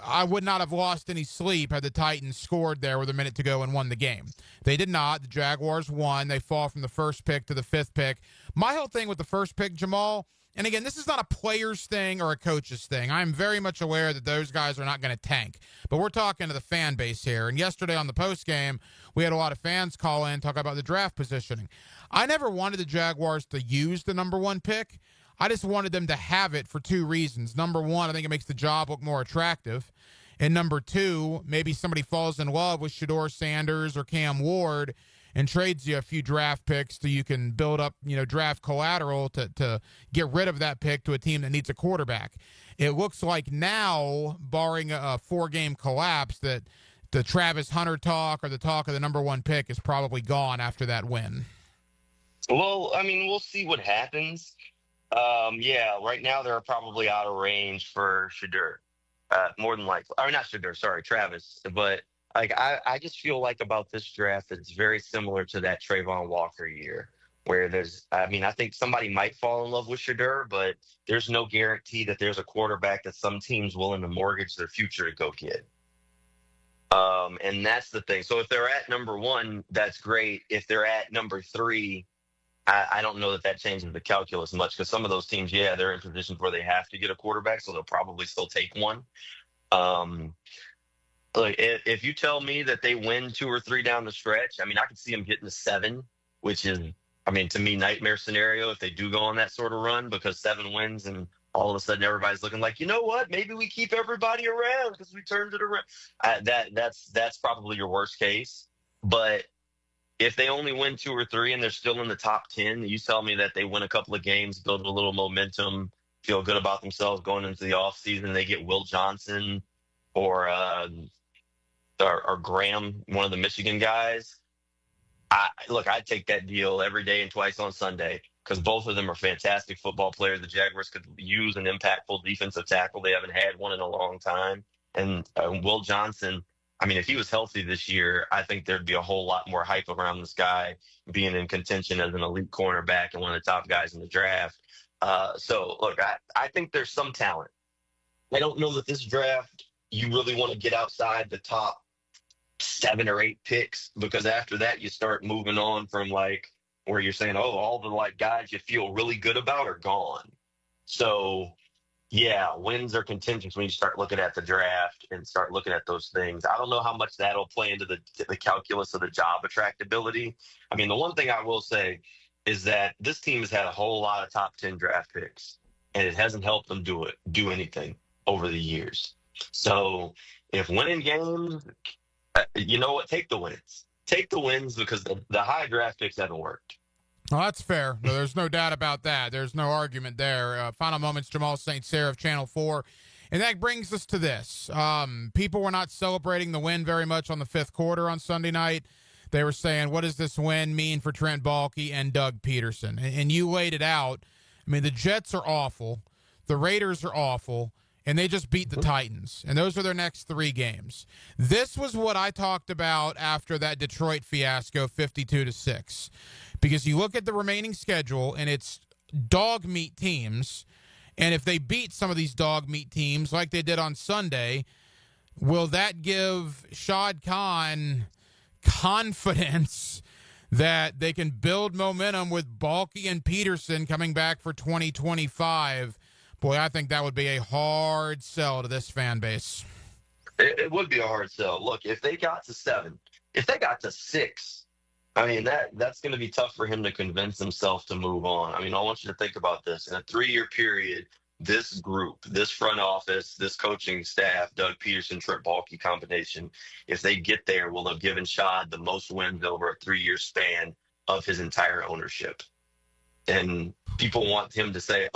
[SPEAKER 2] I would not have lost any sleep had the Titans scored there with a minute to go and won the game. They did not. The Jaguars won. They fall from the first pick to the fifth pick. My whole thing with the first pick, Jamal, and again, this is not a player's thing or a coach's thing. I'm very much aware that those guys are not going to tank. But we're talking to the fan base here. And yesterday on the postgame, we had a lot of fans call in, talk about the draft positioning. I never wanted the Jaguars to use the number 1 pick. I just wanted them to have it for 2 reasons. Number 1, I think it makes the job look more attractive. And number 2, maybe somebody falls in love with Shedeur Sanders or Cam Ward and trades you a few draft picks so you can build up, draft collateral to get rid of that pick to a team that needs a quarterback. It looks like now, barring a 4-game collapse, that the Travis Hunter talk or the talk of the number 1 pick is probably gone after that win.
[SPEAKER 13] Well, I mean, we'll see what happens. Right now they're probably out of range for Shedeur. More than likely. Or not Shedeur, sorry, Travis. But I just feel like about this draft, it's very similar to that Trayvon Walker year, where I think somebody might fall in love with Shedeur, but there's no guarantee that there's a quarterback that some team's willing to mortgage their future to go get. And that's the thing. So if they're at number 1, that's great. If they're at number 3, I don't know that changes the calculus much, because some of those teams, they're in positions where they have to get a quarterback, so they'll probably still take one. If you tell me that they win 2 or 3 down the stretch, I mean, I could see them getting to 7, which is, to me, nightmare scenario if they do go on that sort of run, because 7 wins and all of a sudden everybody's looking like, you know what, maybe we keep everybody around because we turned it around. That's probably your worst case. But if they only win 2 or 3 and they're still in the top 10, you tell me that they win a couple of games, build a little momentum, feel good about themselves going into the offseason, they get Will Johnson or Graham, one of the Michigan guys. I'd take that deal every day and twice on Sunday, because both of them are fantastic football players. The Jaguars could use an impactful defensive tackle. They haven't had one in a long time. And Will Johnson, if he was healthy this year, I think there'd be a whole lot more hype around this guy being in contention as an elite cornerback and one of the top guys in the draft. I think there's some talent. I don't know that this draft, you really want to get outside the top 7 or 8 picks, because after that you start moving on from where you're saying, all the guys you feel really good about are gone. So wins are contingent when you start looking at the draft and start looking at those things. I don't know how much that'll play into the calculus of the job attractability. The one thing I will say is that this team has had a whole lot of top 10 draft picks, and it hasn't helped them do anything over the years. So if winning games, you know what? Take the wins. Take the wins, because the high draft picks haven't worked.
[SPEAKER 2] Well, that's fair. No, there's no doubt about that. There's no argument there. Final moments, Jamal St. Cyr of Channel 4. And that brings us to this. People were not celebrating the win very much on the 5th quarter on Sunday night. They were saying, what does this win mean for Trent Baalke and Doug Peterson? And you laid it out. The Jets are awful. The Raiders are awful. And they just beat the Titans. And those are their next 3 games. This was what I talked about after that Detroit fiasco, 52-6. Because you look at the remaining schedule, and it's dog meat teams. And if they beat some of these dog meat teams like they did on Sunday, will that give Shad Khan confidence that they can build momentum with Baalke and Peterson coming back for 2025? Boy, I think that would be a hard sell to this fan base.
[SPEAKER 13] It would be a hard sell. Look, if they got to 7, if they got to 6, that's going to be tough for him to convince himself to move on. I want you to think about this. In a 3-year period, this group, this front office, this coaching staff, Doug Peterson, Trent Baalke combination, if they get there, will have given Shad the most wins over a 3-year span of his entire ownership. And people want him to say,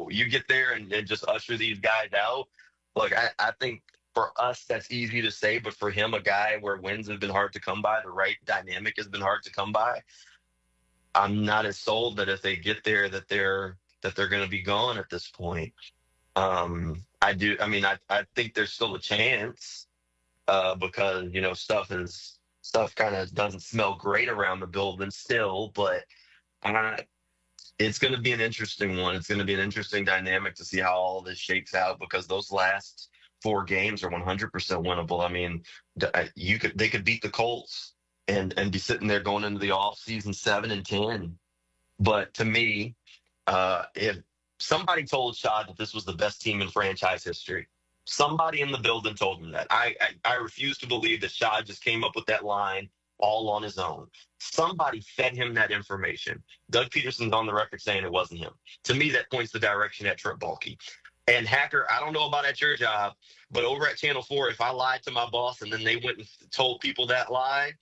[SPEAKER 13] you get there and just usher these guys out. Look, I think for us, that's easy to say. But for him, a guy where wins have been hard to come by, the right dynamic has been hard to come by. I'm not as sold that if they get there that they're going to be gone at this point. I think there's still a chance. because stuff kind of doesn't smell great around the building still, but it's going to be an interesting one. It's going to be an interesting dynamic to see how all this shakes out, because those last 4 games are 100% winnable. I mean, they could beat the Colts and be sitting there going into the offseason 7-10. But to me, if somebody told Shad that this was the best team in franchise history, somebody in the building told him that. I refuse to believe that Shad just came up with that line all on his own. Somebody fed him that information. Doug Peterson's on the record saying it wasn't him. To me, that points the direction at Trent Baalke. And Hacker, I don't know about at your job, but over at Channel 4, if I lied to my boss and then they went and told people that lie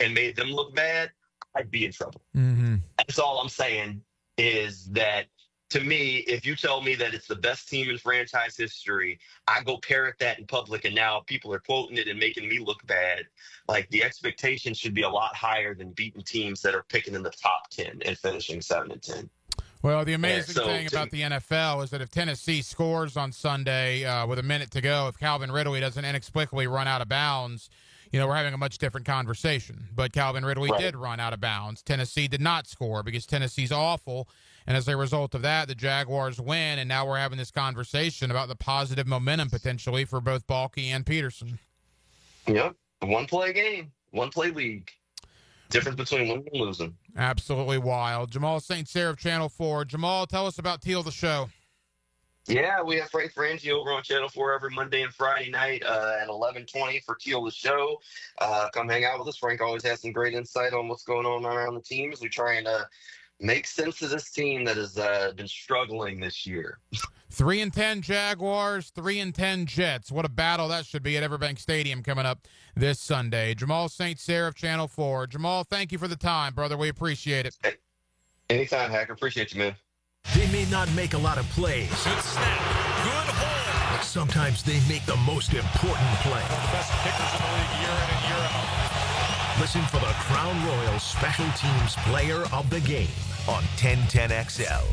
[SPEAKER 13] and made them look bad, I'd be in trouble.
[SPEAKER 2] Mm-hmm.
[SPEAKER 13] That's all I'm saying, is that to me, if you tell me that it's the best team in franchise history, I go parrot that in public, and now people are quoting it and making me look bad. Like, the expectation should be a lot higher than beating teams that are picking in the top 10 and finishing 7-10.
[SPEAKER 2] Well, the amazing thing about the NFL is that if Tennessee scores on Sunday with a minute to go, if Calvin Ridley doesn't inexplicably run out of bounds, we're having a much different conversation. But Calvin Ridley did run out of bounds. Tennessee did not score because Tennessee's awful. And as a result of that, the Jaguars win. And now we're having this conversation about the positive momentum potentially for both Baalke and Peterson.
[SPEAKER 13] Yep. One-play game. One-play league. Difference between winning and losing.
[SPEAKER 2] Absolutely wild. Jamal St. Cyr of Channel 4. Jamal, tell us about Teal the Show.
[SPEAKER 13] Yeah, we have Frank Frangie over on Channel 4 every Monday and Friday night at 11:20 for Teal the Show. Come hang out with us. Frank always has some great insight on what's going on around the teams. We're trying to make sense of this team that has been struggling this year.
[SPEAKER 2] 3-10 Jaguars, 3-10 Jets. What a battle that should be at Everbank Stadium coming up this Sunday. Jamal St. Cyr of Channel 4. Jamal, thank you for the time, brother. We appreciate it.
[SPEAKER 13] Hey, anytime, Hacker. Appreciate you, man.
[SPEAKER 1] They may not make a lot of plays.
[SPEAKER 14] Good snap. Good hold.
[SPEAKER 1] But sometimes they make the most important play.
[SPEAKER 14] Best kickers in the league year in and year out.
[SPEAKER 1] Listen for the Crown Royal Special Teams Player of the Game on 1010XL.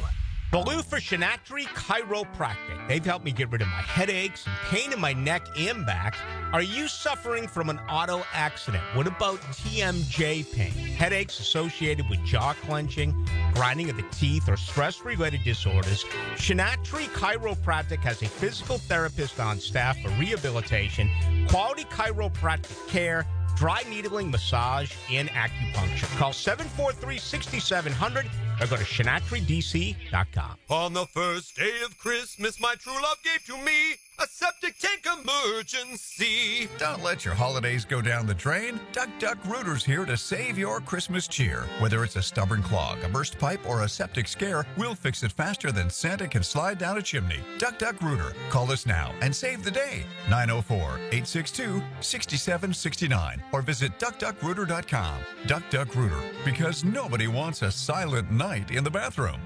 [SPEAKER 6] Baloo for Shinatri Chiropractic. They've helped me get rid of my headaches and pain in my neck and back. Are you suffering from an auto accident? What about TMJ pain? Headaches associated with jaw clenching, grinding of the teeth, or stress-related disorders? Shinatri Chiropractic has a physical therapist on staff for rehabilitation, quality chiropractic care, dry needling, massage, and acupuncture. Call 743-6700 or go to ShinatriDC.com.
[SPEAKER 14] On the first day of Christmas, my true love gave to me a septic tank emergency.
[SPEAKER 15] Don't let your holidays go down the drain. Duck Duck Rooter's here to save your Christmas cheer. Whether it's a stubborn clog, a burst pipe, or a septic scare, we'll fix it faster than Santa can slide down a chimney. Duck Duck Rooter. Call us now and save the day. 904-862-6769 or visit duckduckrooter.com. Duck Duck Rooter, because nobody wants a silent night in the bathroom.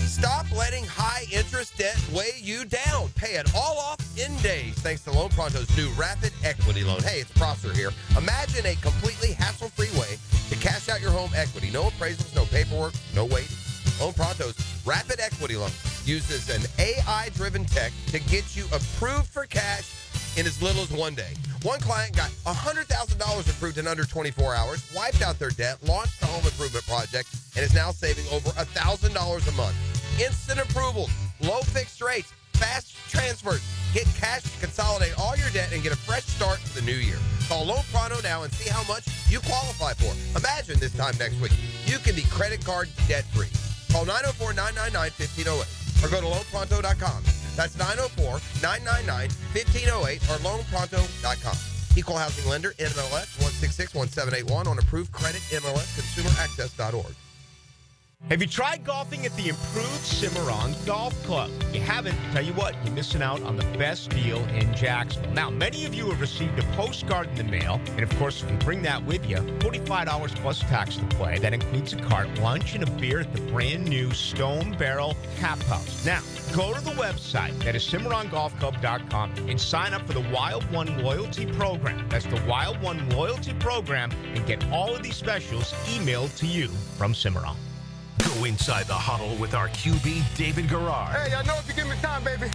[SPEAKER 16] Stop letting high-interest debt weigh you down. Pay it all off in days thanks to Loan Pronto's new Rapid Equity Loan. Hey, it's Prosser here. Imagine a completely hassle-free way to cash out your home equity. No appraisals, no paperwork, no waiting. Loan Pronto's Rapid Equity Loan uses an AI-driven tech to get you approved for cash in as little as one day. One client got $100,000 approved in under 24 hours, wiped out their debt, launched a home improvement project, and is now saving over $1,000 a month. Instant approvals, low fixed rates, fast transfers. Get cash to consolidate all your debt and get a fresh start for the new year. Call Loan Pronto now and see how much you qualify for. Imagine this time next week, you can be credit card debt-free. Call 904-999-1508 or go to loanpronto.com. That's 904-999-1508 or loanpronto.com. Equal housing lender, NMLS 1661781 on approved credit, MLS, consumeraccess.org.
[SPEAKER 6] Have you tried golfing at the improved Cimarron Golf Club? If you haven't, tell you what, you're missing out on the best deal in Jacksonville. Now, many of you have received a postcard in the mail, and of course, if you bring that with you, $45 plus tax to play. That includes a cart, lunch, and a beer at the brand new Stone Barrel Tap House. Now, go to the website, that is CimarronGolfClub.com, and sign up for the Wild One Loyalty Program. That's the Wild One Loyalty Program, and get all of these specials emailed to you from Cimarron.
[SPEAKER 1] Go inside the huddle with our QB, David Garrard.
[SPEAKER 17] Hey, I know if you give me time, baby,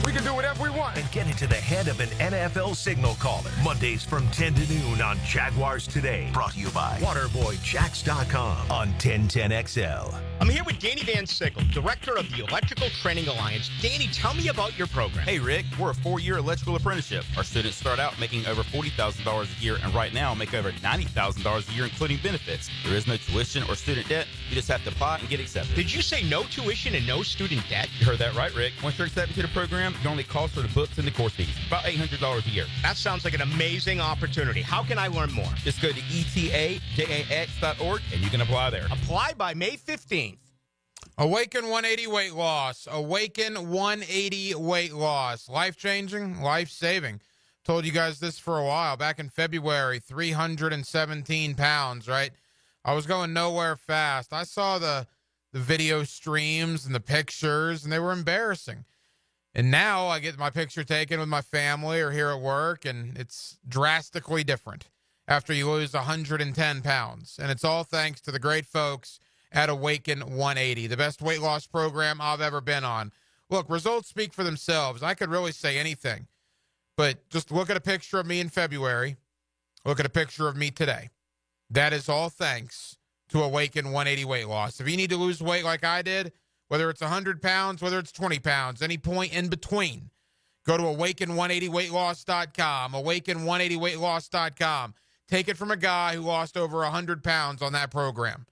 [SPEAKER 1] We can do whatever we want. And get into the head of an NFL signal caller. Mondays from 10 to noon on Jaguars Today. Brought to you by WaterboyJax.com on 1010XL.
[SPEAKER 6] I'm here with Danny Van Sickle, director of the Electrical Training Alliance. Danny, tell me about your program.
[SPEAKER 17] Hey, Rick, we're a 4-year electrical apprenticeship. Our students start out making over $40,000 a year, and right now make over $90,000 a year, including benefits. There is no tuition or student debt. You just have to apply and get accepted.
[SPEAKER 6] Did you say no tuition and no student debt?
[SPEAKER 17] You heard that right, Rick. Once you're accepted to the program, your only cost for the books and the course fees, about $800 a year.
[SPEAKER 6] That sounds like an amazing opportunity. How can I learn more?
[SPEAKER 17] Just go to etajax.org, and you can apply there.
[SPEAKER 6] Apply by May 15th.
[SPEAKER 2] Awaken 180 weight loss. Awaken 180 weight loss. Life-changing, life-saving. Told you guys this for a while. Back in February, 317 pounds, right? I was going nowhere fast. I saw the video streams and the pictures, and they were embarrassing. And now I get my picture taken with my family or here at work, and it's drastically different after you lose 110 pounds. And it's all thanks to the great folks at Awaken 180, the best weight loss program I've ever been on. Look, results speak for themselves. I could really say anything, but just look at a picture of me in February. Look at a picture of me today. That is all thanks to Awaken 180 weight loss. If you need to lose weight like I did, whether it's 100 pounds, whether it's 20 pounds, any point in between, go to awaken180weightloss.com, awaken180weightloss.com. Take it from a guy who lost over 100 pounds on that program.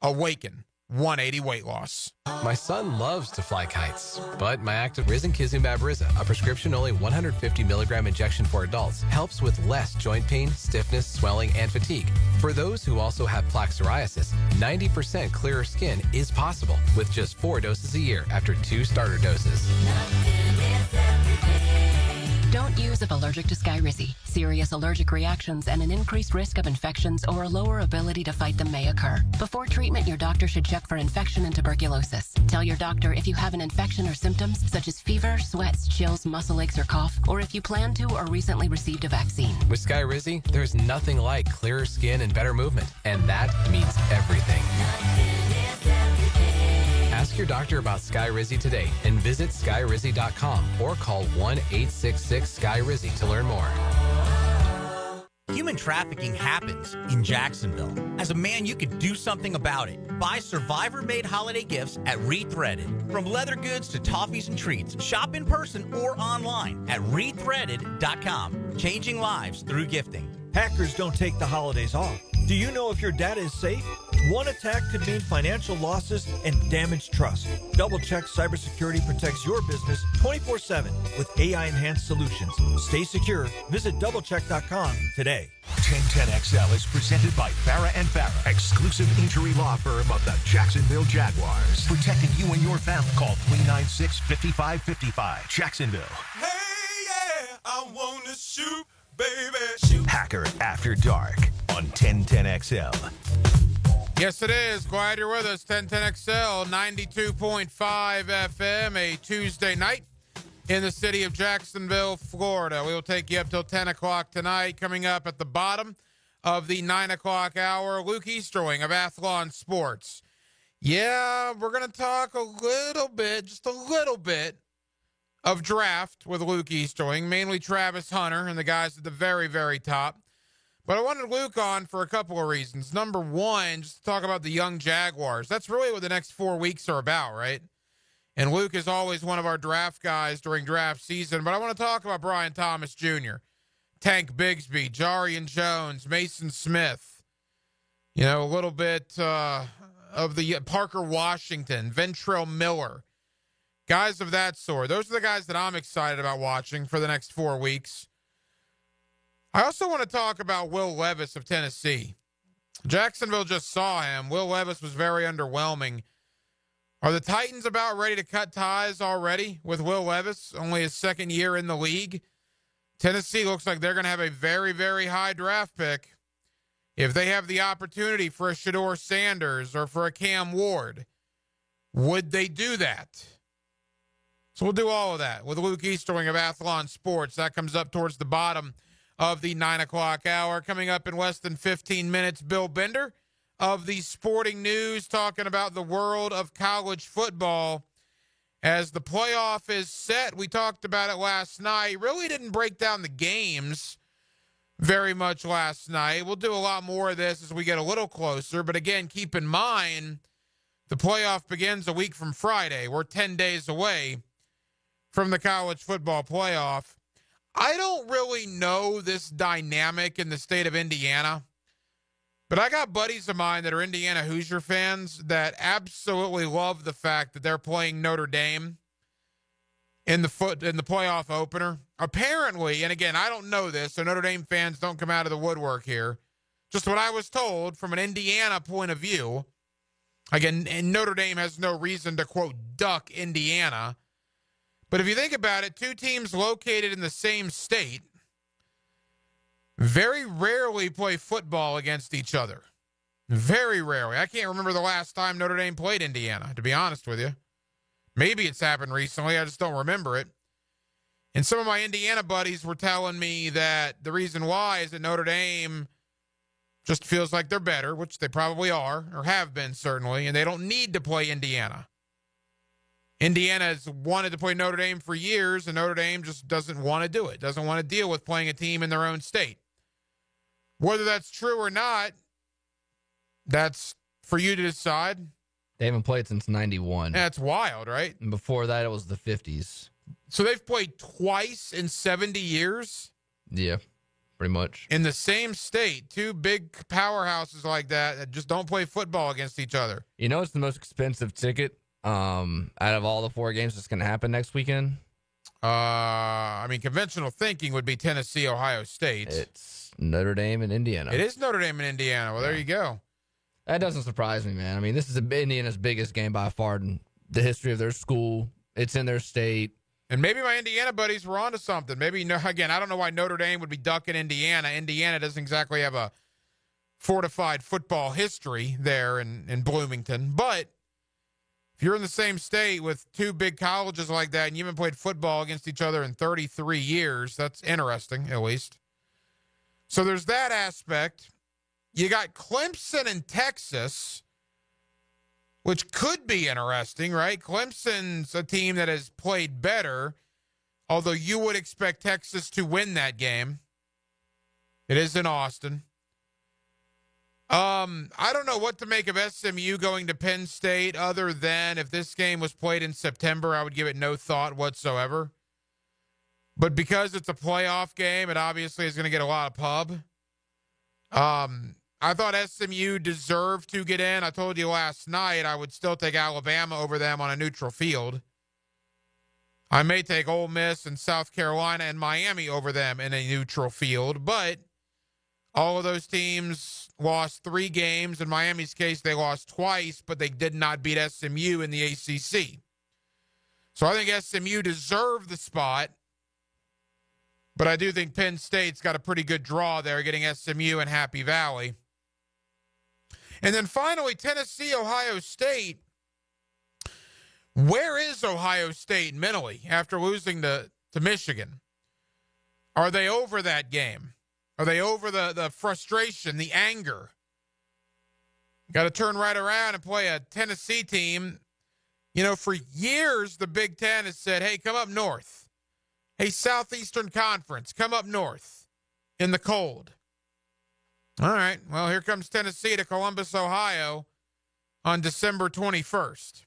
[SPEAKER 2] Awaken 180 weight loss.
[SPEAKER 18] My son loves to fly kites, but my active risankizumab Riza, a prescription-only 150 milligram injection for adults, helps with less joint pain, stiffness, swelling, and fatigue. For those who also have plaque psoriasis, 90% clearer skin is possible with just 4 doses a year after 2 starter doses.
[SPEAKER 19] Don't use if allergic to Skyrizi. Serious allergic reactions and an increased risk of infections or a lower ability to fight them may occur. Before treatment, your doctor should check for infection and tuberculosis. Tell your doctor if you have an infection or symptoms such as fever, sweats, chills, muscle aches, or cough, or if you plan to or recently received a vaccine.
[SPEAKER 18] With Skyrizi, there's nothing like clearer skin and better movement, and that means everything. Ask your doctor about Skyrizi today and visit Skyrizi.com or call 1-866-SKY-RIZZI to learn more.
[SPEAKER 20] Human trafficking happens in Jacksonville. As a man, you could do something about it. Buy Survivor-made holiday gifts at Rethreaded. From leather goods to toffees and treats, shop in person or online at Rethreaded.com. Changing lives through gifting.
[SPEAKER 21] Hackers don't take the holidays off. Do you know if your data is safe? One attack could mean financial losses and damaged trust. DoubleCheck Cybersecurity protects your business 24/7 with AI-enhanced solutions. Stay secure. Visit doublecheck.com today.
[SPEAKER 1] 1010XL is presented by Farah and Farah, exclusive injury law firm of the Jacksonville Jaguars. Protecting you and your family. Call 396-5555. Jacksonville.
[SPEAKER 14] Hey, yeah, I want to shoot, baby. Shoot.
[SPEAKER 1] Hacker After Dark on 1010XL.
[SPEAKER 2] Yes, it is. Glad you're with us. 1010XL, 92.5 FM, a Tuesday night in the city of Jacksonville, Florida. We will take you up till 10 o'clock tonight. Coming up at the bottom of the 9 o'clock hour, Luke Easterling of Athlon Sports. Yeah, we're going to talk a little bit, just a little bit, of draft with Luke Easterling, mainly Travis Hunter and the guys at the very, very top. But I wanted Luke on for a couple of reasons. Number one, just to talk about the young Jaguars. That's really what the next 4 weeks are about, right? And Luke is always one of our draft guys during draft season. But I want to talk about Brian Thomas Jr., Tank Bigsby, Jarian Jones, Mason Smith. You know, a little bit of the Parker Washington, Ventrell Miller. Guys of that sort. Those are the guys that I'm excited about watching for the next 4 weeks. I also want to talk about Will Levis of Tennessee. Jacksonville just saw him. Will Levis was very underwhelming. Are the Titans about ready to cut ties already with Will Levis? Only his second year in the league. Tennessee looks like they're going to have a very, very high draft pick. If they have the opportunity for a Shedeur Sanders or for a Cam Ward, would they do that? So we'll do all of that with Luke Easterling of Athlon Sports. That comes up towards the bottom of the 9 o'clock hour. Coming up in less than 15 minutes, Bill Bender of the Sporting News talking about the world of college football. as the playoff is set. We talked about it last night. Really didn't break down the games very much last night. We'll do a lot more of this as we get a little closer. But again, keep in mind, the playoff begins a week from Friday. We're 10 days away from the college football playoff. I don't really know this dynamic in the state of Indiana, but I got buddies of mine that are Indiana Hoosier fans that absolutely love the fact that they're playing Notre Dame in the playoff opener. Apparently, and again, I don't know this, so Notre Dame fans don't come out of the woodwork here. Just what I was told from an Indiana point of view. Again, and Notre Dame has no reason to, quote, duck Indiana. But if you think about it, two teams located in the same state very rarely play football against each other. Very rarely. I can't remember the last time Notre Dame played Indiana, to be honest with you. Maybe it's happened recently. I just don't remember it. And some of my Indiana buddies were telling me that the reason why is that Notre Dame just feels like they're better, which they probably are, or have been certainly, and they don't need to play Indiana. Indiana has wanted to play Notre Dame for years, and Notre Dame just doesn't want to do it, doesn't want to deal with playing a team in their own state. Whether that's true or not, that's for you to decide.
[SPEAKER 3] They haven't played since 91.
[SPEAKER 2] That's wild, right?
[SPEAKER 3] And before that, it was the 50s.
[SPEAKER 2] So they've played twice in 70 years?
[SPEAKER 3] Yeah, pretty much.
[SPEAKER 2] In the same state, two big powerhouses like that just don't play football against each other.
[SPEAKER 3] You know, it's the most expensive ticket out of all the 4 games that's going to happen next weekend?
[SPEAKER 2] I mean, conventional thinking would be Tennessee, Ohio State.
[SPEAKER 3] It's Notre Dame and Indiana.
[SPEAKER 2] It is Notre Dame and Indiana. Well, there you go.
[SPEAKER 3] That doesn't surprise me, man. I mean, this is Indiana's biggest game by far in the history of their school. It's in their state.
[SPEAKER 2] And maybe my Indiana buddies were onto something. Maybe, again, I don't know why Notre Dame would be ducking Indiana. Indiana doesn't exactly have a fortified football history there in Bloomington. But if you're in the same state with two big colleges like that and you haven't played football against each other in 33 years, that's interesting, at least. So there's that aspect. You got Clemson and Texas, which could be interesting, right? Clemson's a team that has played better, although you would expect Texas to win that game. It is in Austin. I don't know what to make of SMU going to Penn State other than if this game was played in September, I would give it no thought whatsoever. But because it's a playoff game, it obviously is going to get a lot of pub. I thought SMU deserved to get in. I told you last night I would still take Alabama over them on a neutral field. I may take Ole Miss and South Carolina and Miami over them in a neutral field, but all of those teams lost 3 games. In Miami's case, they lost twice, but they did not beat SMU in the ACC. So I think SMU deserved the spot, but I do think Penn State's got a pretty good draw there, getting SMU and Happy Valley. And then finally, Tennessee, Ohio State. Where is Ohio State mentally after losing to Michigan? Are they over that game? Are they over the frustration, the anger? Got to turn right around and play a Tennessee team. You know, for years, the Big Ten has said, hey, come up north. Hey, Southeastern Conference, come up north in the cold. All right, well, here comes Tennessee to Columbus, Ohio on December 21st.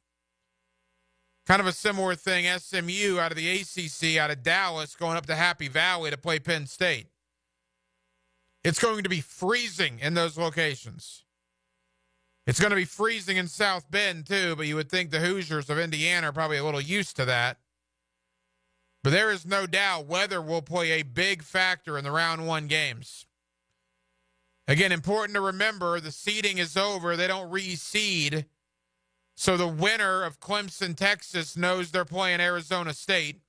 [SPEAKER 2] Kind of a similar thing, SMU out of the ACC, out of Dallas, going up to Happy Valley to play Penn State. It's going to be freezing in those locations. It's going to be freezing in South Bend, too, but you would think the Hoosiers of Indiana are probably a little used to that. But there is no doubt weather will play a big factor in the round 1 games. Again, important to remember, the seeding is over. They don't reseed. So the winner of Clemson, Texas knows they're playing Arizona State.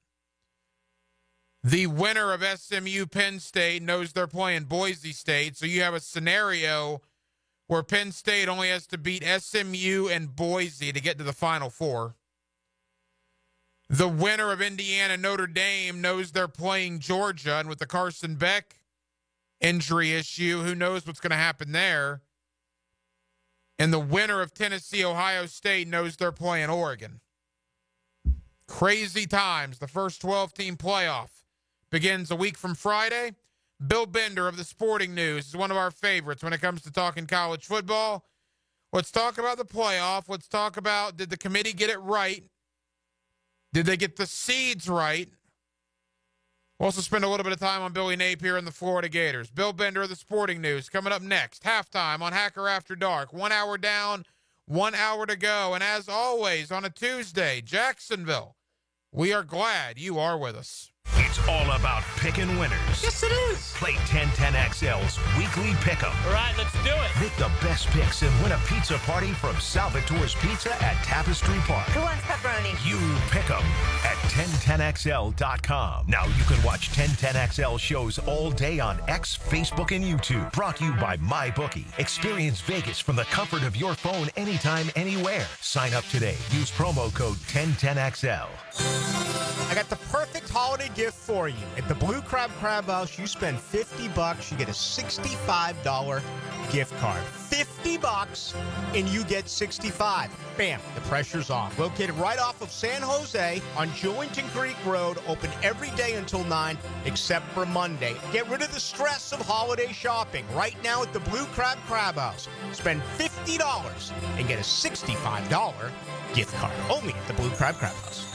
[SPEAKER 2] The winner of SMU, Penn State knows they're playing Boise State. So you have a scenario where Penn State only has to beat SMU and Boise to get to the Final Four. The winner of Indiana, Notre Dame knows they're playing Georgia. And with the Carson Beck injury issue, who knows what's going to happen there. And the winner of Tennessee, Ohio State knows they're playing Oregon. Crazy times. The first 12-team playoff begins a week from Friday. Bill Bender of the Sporting News is one of our favorites when it comes to talking college football. Let's talk about the playoff. Let's talk about, did the committee get it right? Did they get the seeds right? We'll also spend a little bit of time on Billy Napier and the Florida Gators. Bill Bender of the Sporting News coming up next. Halftime on Hacker After Dark. 1 hour down, 1 hour to go. And as always, on a Tuesday, Jacksonville, we are glad you are with us.
[SPEAKER 1] It's all about picking winners.
[SPEAKER 8] Yes, it is.
[SPEAKER 1] Play 1010XL's weekly pick'em.
[SPEAKER 8] All right, let's do it.
[SPEAKER 1] Make the best picks and win a pizza party from Salvatore's Pizza at Tapestry Park.
[SPEAKER 7] Who wants pepperoni?
[SPEAKER 1] You pick 'em at 1010XL.com. Now you can watch 1010XL shows all day on X, Facebook, and YouTube. Brought to you by MyBookie. Experience Vegas from the comfort of your phone anytime, anywhere. Sign up today. Use promo code 1010XL.
[SPEAKER 6] I got the perfect holiday gift for you. At the Blue Crab Crab House, you spend $50, you get a $65 gift card. $50 and you get $65. Bam, the pressure's off. Located right off of San Jose on Julington Creek Road, open every day until 9 except for Monday. Get rid of the stress of holiday shopping right now at the Blue Crab Crab House. Spend $50 and get a $65 gift card. Only at the Blue Crab Crab House.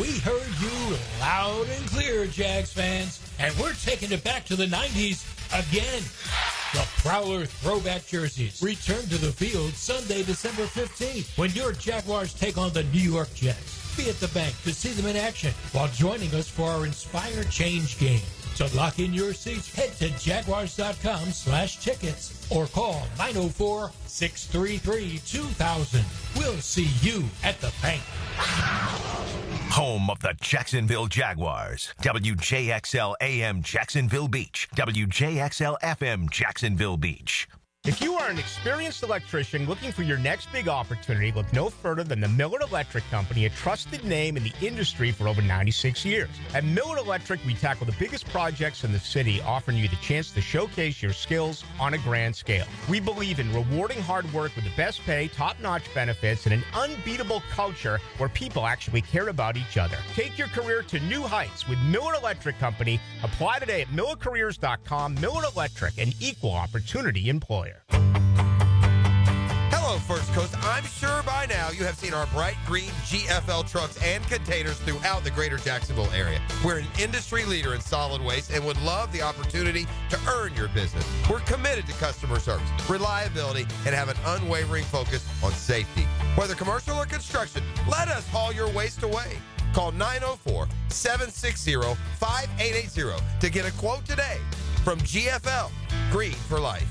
[SPEAKER 22] We heard you loud and clear, Jags fans, and we're taking it back to the 90s again. The Prowler throwback jerseys return to the field Sunday, December 15th, when your Jaguars take on the New York Jets. Be at the bank to see them in action while joining us for our Inspire Change game. To lock in your seats, head to jaguars.com/tickets or call 904-633-2000. We'll see you at the bank.
[SPEAKER 1] Home of the Jacksonville Jaguars. WJXL AM Jacksonville Beach. WJXL FM Jacksonville Beach.
[SPEAKER 6] If you are an experienced electrician looking for your next big opportunity, look no further than the Miller Electric Company, a trusted name in the industry for over 96 years. At Miller Electric, we tackle the biggest projects in the city, offering you the chance to showcase your skills on a grand scale. We believe in rewarding hard work with the best pay, top-notch benefits, and an unbeatable culture where people actually care about each other. Take your career to new heights with Miller Electric Company. Apply today at millercareers.com. Miller Electric, an equal opportunity employer.
[SPEAKER 16] Hello, First Coast. I'm sure by now you have seen our bright green GFL trucks and containers throughout the greater Jacksonville area. We're an industry leader in solid waste and would love the opportunity to earn your business. We're committed to customer service, reliability, and have an unwavering focus on safety. Whether commercial or construction, let us haul your waste away. Call 904-760-5880 to get a quote today from GFL, Green for Life.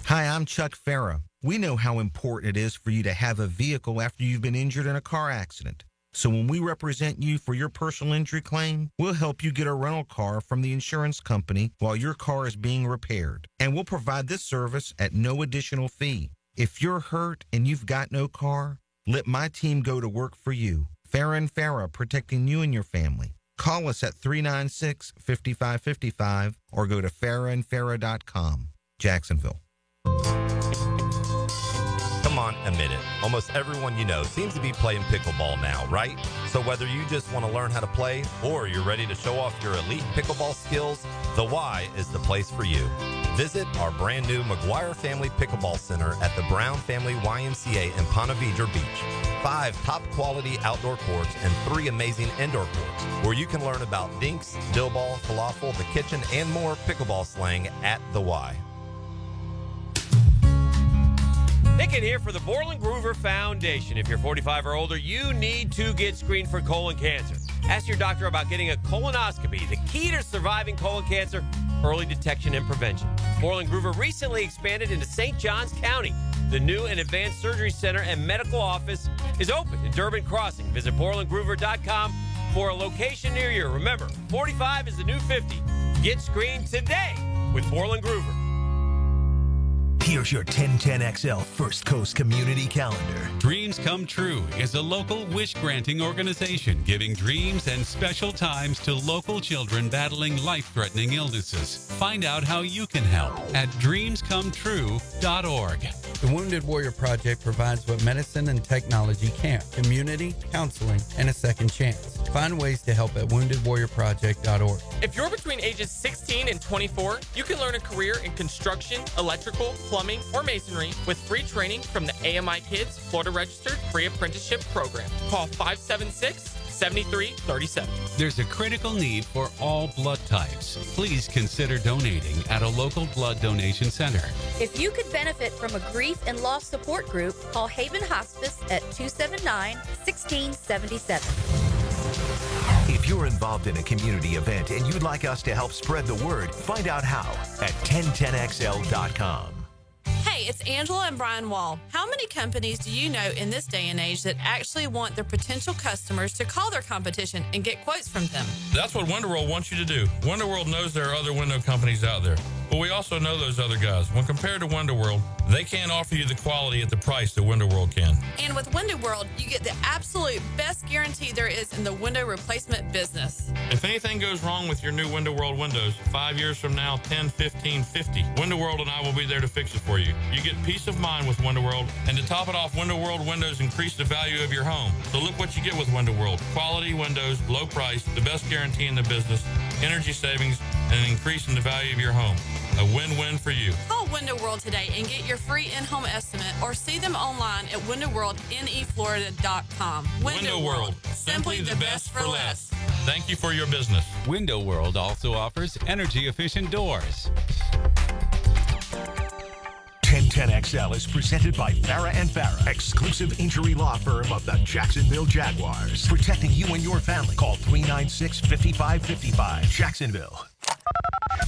[SPEAKER 23] Hi, I'm Chuck Farah. We know how important it is for you to have a vehicle after you've been injured in a car accident. So when we represent you for your personal injury claim, we'll help you get a rental car from the insurance company while your car is being repaired. And we'll provide this service at no additional fee. If you're hurt and you've got no car, let my team go to work for you. Farah & Farah, protecting you and your family. Call us at 396-5555 or go to farahandfarah.com. Jacksonville.
[SPEAKER 24] Come on, admit it. Almost everyone you know seems to be playing pickleball now, right? So whether you just want to learn how to play or you're ready to show off your elite pickleball skills, the Y is the place for you. Visit our brand new McGuire Family Pickleball Center at the Brown Family YMCA in Ponte Vedra Beach. 5 top quality outdoor courts and 3 amazing indoor courts where you can learn about dinks, dill ball, falafel, the kitchen, and more pickleball slang at the Y.
[SPEAKER 8] Nick in here for the Borland Groover Foundation. If you're 45 or older, you need to get screened for colon cancer. Ask your doctor about getting a colonoscopy. The key to surviving colon cancer, early detection and prevention. Borland Groover recently expanded into St. Johns County. The new and advanced surgery center and medical office is open in Durbin Crossing. Visit BorlandGroover.com for a location near you. Remember, 45 is the new 50. Get screened today with Borland Groover.
[SPEAKER 1] Here's your 1010XL First Coast Community Calendar.
[SPEAKER 12] Dreams Come True is a local wish-granting organization giving dreams and special times to local children battling life-threatening illnesses. Find out how you can help at dreamscometrue.org.
[SPEAKER 4] The Wounded Warrior Project provides what medicine and technology can't: community, counseling, and a second chance. Find ways to help at woundedwarriorproject.org.
[SPEAKER 5] If you're between ages 16 and 24, you can learn a career in construction, electrical, plumbing, or masonry with free training from the AMI Kids Florida Registered Free Apprenticeship Program. Call 576-7337.
[SPEAKER 12] There's a critical need for all blood types. Please consider donating at a local blood donation center.
[SPEAKER 7] If you could benefit from a grief and loss support group, call Haven Hospice at 279-1677.
[SPEAKER 1] If you're involved in a community event and you'd like us to help spread the word, find out how at 1010XL.com.
[SPEAKER 9] Hey, it's Angela and Brian Wall. How many companies do you know in this day and age that actually want their potential customers to call their competition and get quotes from them?
[SPEAKER 25] That's what WonderWorld wants you to do. WonderWorld knows there are other window companies out there, but we also know those other guys. When compared to WonderWorld, they can't offer you the quality at the price that WonderWorld can.
[SPEAKER 9] And with WonderWorld, you get the absolute best guarantee there is in the window replacement business.
[SPEAKER 25] If anything goes wrong with your new WonderWorld windows, 5 years from now, 10, 15, 50, WonderWorld and I will be there to fix it for you. You get peace of mind with WonderWorld, and to top it off, WonderWorld windows increase the value of your home. So look what you get with WonderWorld. Quality windows, low price, the best guarantee in the business, energy savings, and an increase in the value of your home. A win-win for you.
[SPEAKER 9] Call WindowWorld today and get your free in-home estimate, or see them online at windowworldneflorida.com.
[SPEAKER 25] WindowWorld, simply the best for less. Thank you for your business.
[SPEAKER 12] Window World also offers energy-efficient doors.
[SPEAKER 1] 1010XL is presented by Farah and Farah, exclusive injury law firm of the Jacksonville Jaguars. Protecting you and your family. Call 396-5555. Jacksonville.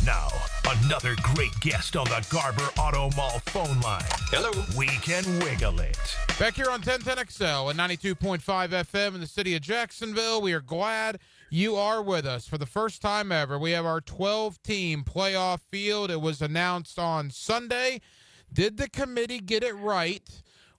[SPEAKER 1] Now, another great guest on the Garber Auto Mall phone line.
[SPEAKER 2] Hello.
[SPEAKER 1] We can wiggle it.
[SPEAKER 2] Back here on 1010XL at 92.5 FM in the city of Jacksonville. We are glad you are with us. For the first time ever, we have our 12-team playoff field. It was announced on Sunday. Did the committee get it right?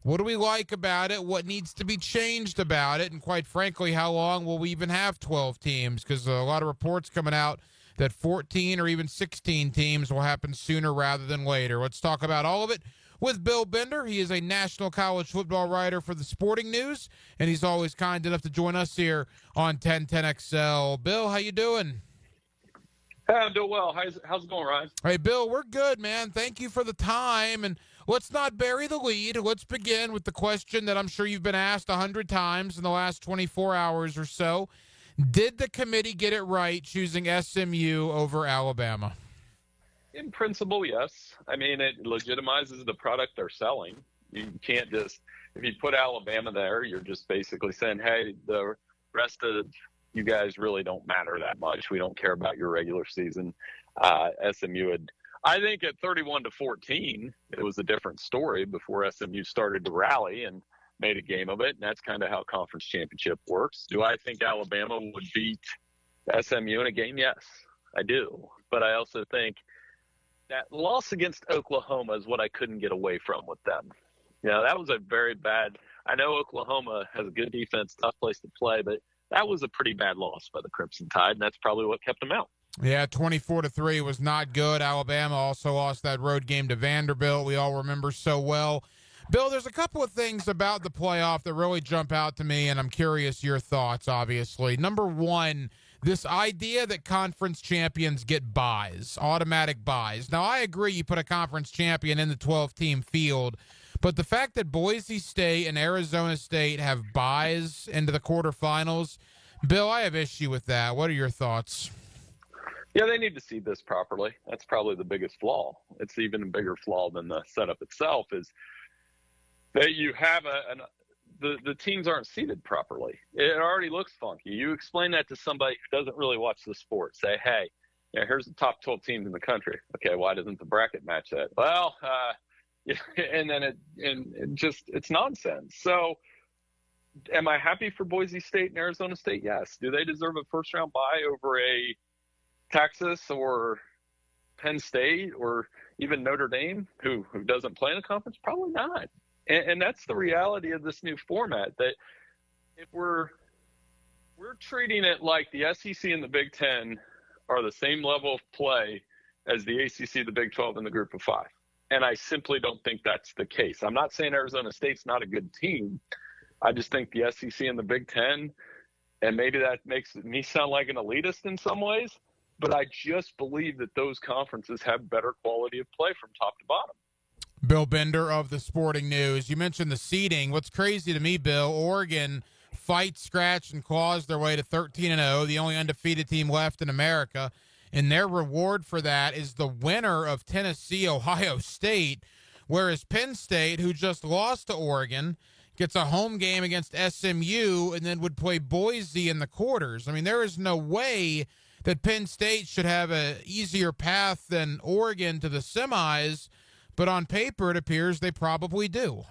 [SPEAKER 2] What do we like about it? What needs to be changed about it? And quite frankly, how long will we even have 12 teams? Because a lot of reports coming out that 14 or even 16 teams will happen sooner rather than later. Let's talk about all of it with Bill Bender. He is a national college football writer for the Sporting News, and he's always kind enough to join us here on 1010XL. Bill, how you doing?
[SPEAKER 26] Hey, I'm doing well. How's it going, Ryan?
[SPEAKER 2] Hey, Bill, we're good, man. Thank you for the time. And let's not bury the lead. Let's begin with the question that I'm sure you've been asked 100 times in the last 24 hours or so. Did the committee get it right choosing SMU over Alabama?
[SPEAKER 26] In principle, yes. I mean, it legitimizes the product they're selling. You can't just, if you put Alabama there, you're just basically saying, hey, the rest of you guys really don't matter that much. We don't care about your regular season. SMU had, I think at 31-14, it was a different story before SMU started to rally and made a game of it. And that's kind of how conference championship works. Do I think Alabama would beat SMU in a game? Yes, I do. But I also think that loss against Oklahoma is what I couldn't get away from with them. You know, that was a very bad, I know Oklahoma has a good defense, tough place to play, but that was a pretty bad loss by the Crimson Tide, and that's probably what kept them out.
[SPEAKER 2] Yeah, 24-3 was not good. Alabama also lost that road game to Vanderbilt. We all remember so well. Bill, there's a couple of things about the playoff that really jump out to me, and I'm curious your thoughts, obviously. Number one, this idea that conference champions get buys, automatic buys. Now, I agree you put a conference champion in the 12-team field, but the fact that Boise State and Arizona State have buys into the quarterfinals, Bill, I have issue with that. What are your thoughts?
[SPEAKER 26] Yeah, they need to see this properly. That's probably the biggest flaw. It's even a bigger flaw than the setup itself is that you have the teams aren't seated properly. It already looks funky. You explain that to somebody who doesn't really watch the sport. Say, hey, here's the top 12 teams in the country. Okay, why doesn't the bracket match that? Well, and then it's nonsense. So am I happy for Boise State and Arizona State? Yes. Do they deserve a first-round bye over a Texas or Penn State or even Notre Dame who doesn't play in the conference? Probably not. And that's the reality of this new format, that if we're treating it like the SEC and the Big Ten are the same level of play as the ACC, the Big 12, and the Group of Five. And I simply don't think that's the case. I'm not saying Arizona State's not a good team. I just think the SEC and the Big Ten, and maybe that makes me sound like an elitist in some ways, but I just believe that those conferences have better quality of play from top to bottom.
[SPEAKER 2] Bill Bender of the Sporting News. You mentioned the seeding. What's crazy to me, Bill, Oregon fight, scratch, and claws their way to 13-0, the only undefeated team left in America. And their reward for that is the winner of Tennessee, Ohio State, whereas Penn State, who just lost to Oregon, gets a home game against SMU and then would play Boise in the quarters. I mean, there is no way that Penn State should have an easier path than Oregon to the semis, but on paper it appears they probably do.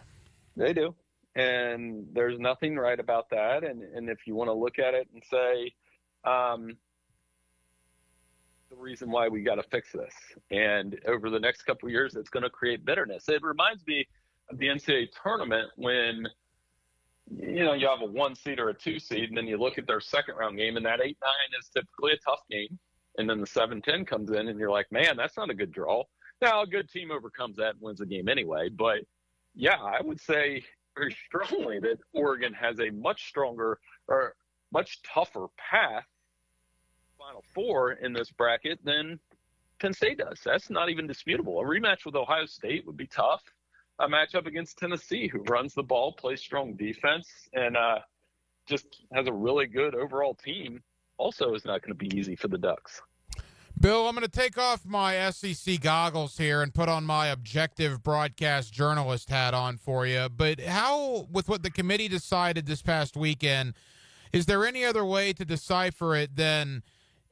[SPEAKER 26] They do, and there's nothing right about that. And if you want to look at it and say, the reason why we got to fix this, and over the next couple of years it's going to create bitterness. It reminds me of the NCAA tournament when you have a 1 seed or a 2 seed, and then you look at their second round game, and that 8-9 is typically a tough game, and then the 7-10 comes in, and you're like, man, that's not a good draw. Now a good team overcomes that and wins the game anyway, but yeah, I would say very strongly that Oregon has a much stronger or much tougher path Final Four in this bracket than Penn State does. That's not even disputable. A rematch with Ohio State would be tough. A matchup against Tennessee, who runs the ball, plays strong defense, and just has a really good overall team, also is not going to be easy for the Ducks.
[SPEAKER 2] Bill, I'm going to take off my SEC goggles here and put on my objective broadcast journalist hat on for you. But how, with what the committee decided this past weekend, is there any other way to decipher it than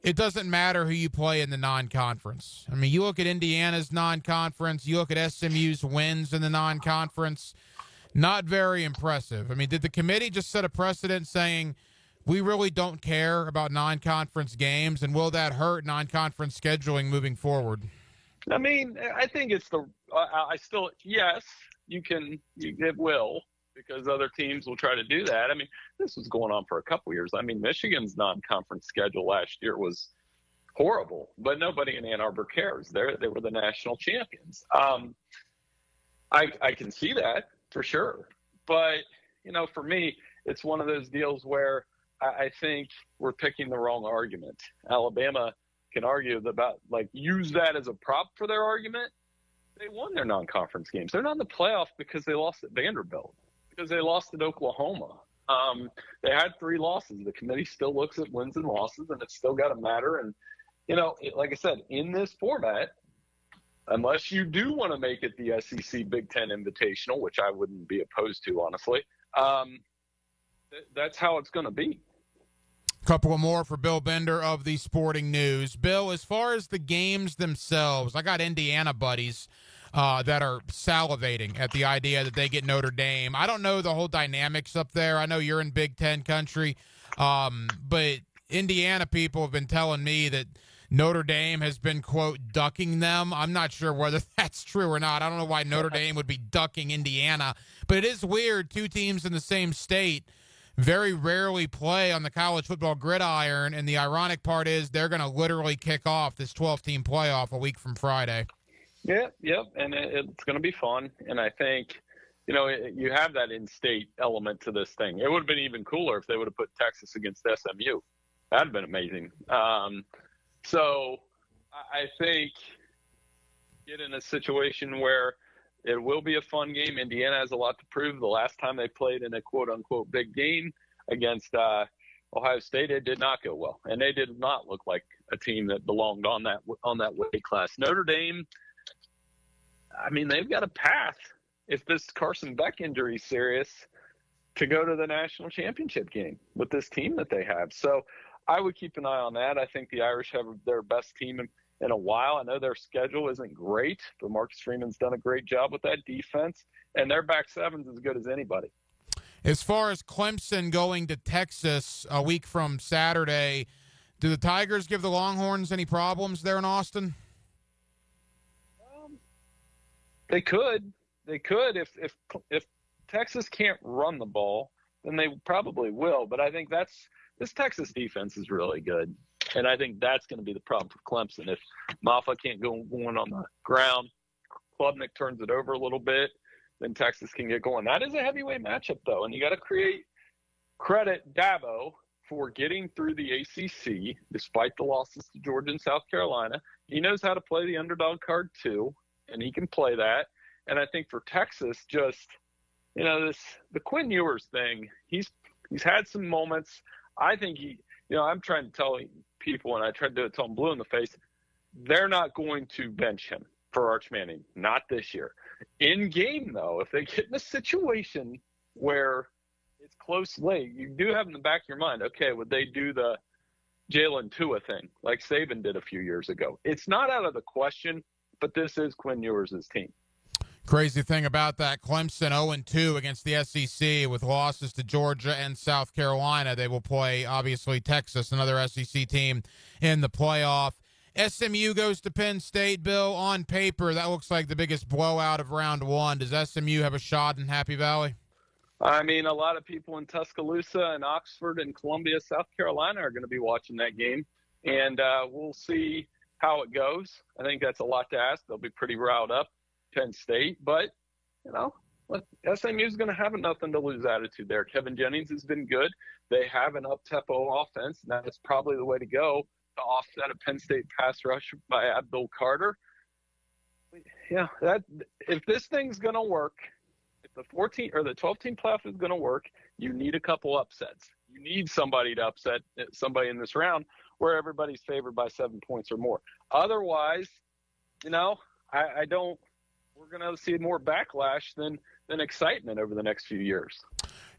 [SPEAKER 2] it doesn't matter who you play in the non-conference? I mean, you look at Indiana's non-conference, you look at SMU's wins in the non-conference, not very impressive. I mean, did the committee just set a precedent saying we really don't care about non-conference games, and will that hurt non-conference scheduling moving forward?
[SPEAKER 26] I mean, I think it's yes, it will, because other teams will try to do that. I mean, this was going on for a couple years. I mean, Michigan's non-conference schedule last year was horrible, but nobody in Ann Arbor cares. They were the national champions. I can see that for sure. But, for me, it's one of those deals where I think we're picking the wrong argument. Alabama can argue about, use that as a prop for their argument. They won their non-conference games. They're not in the playoff because they lost at Vanderbilt, because they lost at Oklahoma. They had 3 losses. The committee still looks at wins and losses, and it's still got to matter. And, like I said, in this format, unless you do want to make it the SEC Big Ten Invitational, which I wouldn't be opposed to, honestly, that's how it's going to be.
[SPEAKER 2] Couple more for Bill Bender of the Sporting News. Bill, as far as the games themselves, I got Indiana buddies that are salivating at the idea that they get Notre Dame. I don't know the whole dynamics up there. I know you're in Big Ten country, but Indiana people have been telling me that Notre Dame has been, quote, ducking them. I'm not sure whether that's true or not. I don't know why Notre Dame would be ducking Indiana, but it is weird. 2 teams in the same state very rarely play on the college football gridiron, and the ironic part is they're going to literally kick off this 12-team playoff a week from Friday.
[SPEAKER 26] Yep, and it's going to be fun, and I think, you have that in-state element to this thing. It would have been even cooler if they would have put Texas against SMU. That would have been amazing. So I think get in a situation where it will be a fun game. Indiana has a lot to prove. The last time they played in a quote-unquote big game against Ohio State, it did not go well, and they did not look like a team that belonged on that weight class. Notre Dame, I mean, they've got a path, if this Carson Beck injury is serious, to go to the national championship game with this team that they have. So I would keep an eye on that. I think the Irish have their best team in a while. I know their schedule isn't great, but Marcus Freeman's done a great job with that defense, and their back seven's as good as anybody.
[SPEAKER 2] As far as Clemson going to Texas a week from Saturday, do the Tigers give the Longhorns any problems there in Austin?
[SPEAKER 26] They could. If Texas can't run the ball, then they probably will. But I think this Texas defense is really good, and I think that's going to be the problem for Clemson. If Maffa can't go on the ground, Klubnik turns it over a little bit, then Texas can get going. That is a heavyweight matchup, though, and you got to credit Dabo for getting through the ACC despite the losses to Georgia and South Carolina. He knows how to play the underdog card too, and he can play that. And I think for Texas, just the Quinn Ewers thing, he's had some moments. I think I'm trying to tell people, and I tried to tell them blue in the face, they're not going to bench him for Arch Manning, not this year. In game, though, if they get in a situation where it's close late, you do have in the back of your mind, okay, would they do the Jalen Tua thing like Saban did a few years ago? It's not out of the question, but this is Quinn Ewers' team.
[SPEAKER 2] Crazy thing about that, Clemson 0-2 against the SEC with losses to Georgia and South Carolina. They will play, obviously, Texas, another SEC team, in the playoff. SMU goes to Penn State. Bill, on paper, that looks like the biggest blowout of round one. Does SMU have a shot in Happy Valley?
[SPEAKER 26] I mean, a lot of people in Tuscaloosa and Oxford and Columbia, South Carolina are going to be watching that game, and we'll see how it goes. I think that's a lot to ask. They'll be pretty riled up, Penn State, but, SMU is going to have a nothing-to-lose attitude there. Kevin Jennings has been good. They have an up-tempo offense, and that's probably the way to go to offset a Penn State pass rush by Abdul Carter. Yeah, if this thing's going to work, if the 14 or the 12-team playoff is going to work, you need a couple upsets. You need somebody to upset somebody in this round where everybody's favored by 7 points or more. Otherwise, I don't. We're going to see more backlash than excitement over the next few years.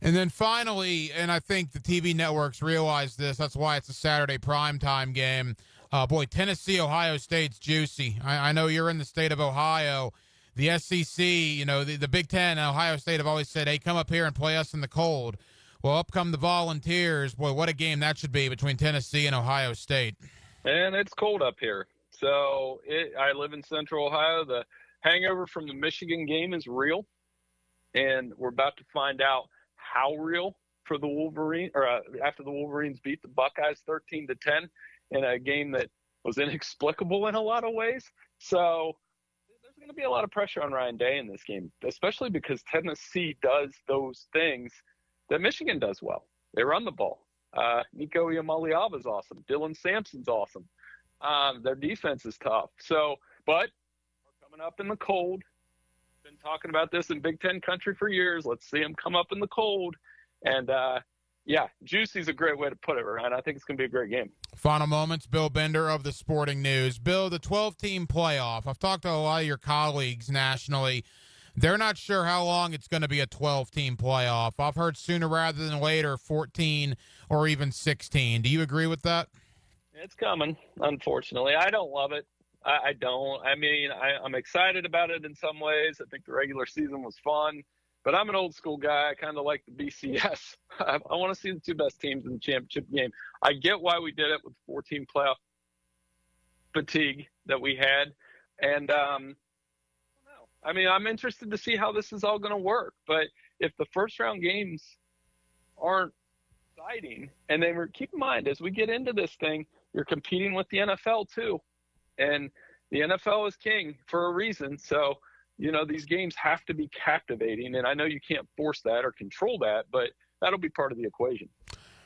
[SPEAKER 2] And then finally, and I think the TV networks realize this, that's why it's a Saturday primetime game. Tennessee, Ohio State's juicy. I know you're in the state of Ohio. The SEC, the Big Ten and Ohio State have always said, hey, come up here and play us in the cold. Well, up come the Volunteers. Boy, what a game that should be between Tennessee and Ohio State.
[SPEAKER 26] And it's cold up here. So I live in Central Ohio. The hangover from the Michigan game is real. And we're about to find out how real for the Wolverines, or after the Wolverines beat the Buckeyes 13-10 in a game that was inexplicable in a lot of ways. So there's going to be a lot of pressure on Ryan Day in this game, especially because Tennessee does those things that Michigan does well. They run the ball. Nico Iamaleava is awesome. Dylan Sampson's awesome. Their defense is tough. So, but we're coming up in the cold. Been talking about this in Big Ten country for years. Let's see them come up in the cold. And, juicy's a great way to put it, Ryan. I think it's going to be a great game.
[SPEAKER 2] Final moments, Bill Bender of the Sporting News. Bill, the 12-team playoff. I've talked to a lot of your colleagues nationally. They're not sure how long it's going to be a 12-team playoff. I've heard sooner rather than later, 14 or even 16. Do you agree with that?
[SPEAKER 26] It's coming, unfortunately. I don't love it. I don't. I mean, I'm excited about it in some ways. I think the regular season was fun, but I'm an old school guy. I kind of like the BCS. I want to see the two best teams in the championship game. I get why we did it with 14 playoff fatigue that we had. And, I'm interested to see how this is all going to work. But if the first round games aren't exciting, and then keep in mind, as we get into this thing, you're competing with the NFL too. And the NFL is king for a reason. So, these games have to be captivating. And I know you can't force that or control that, but that'll be part of the equation.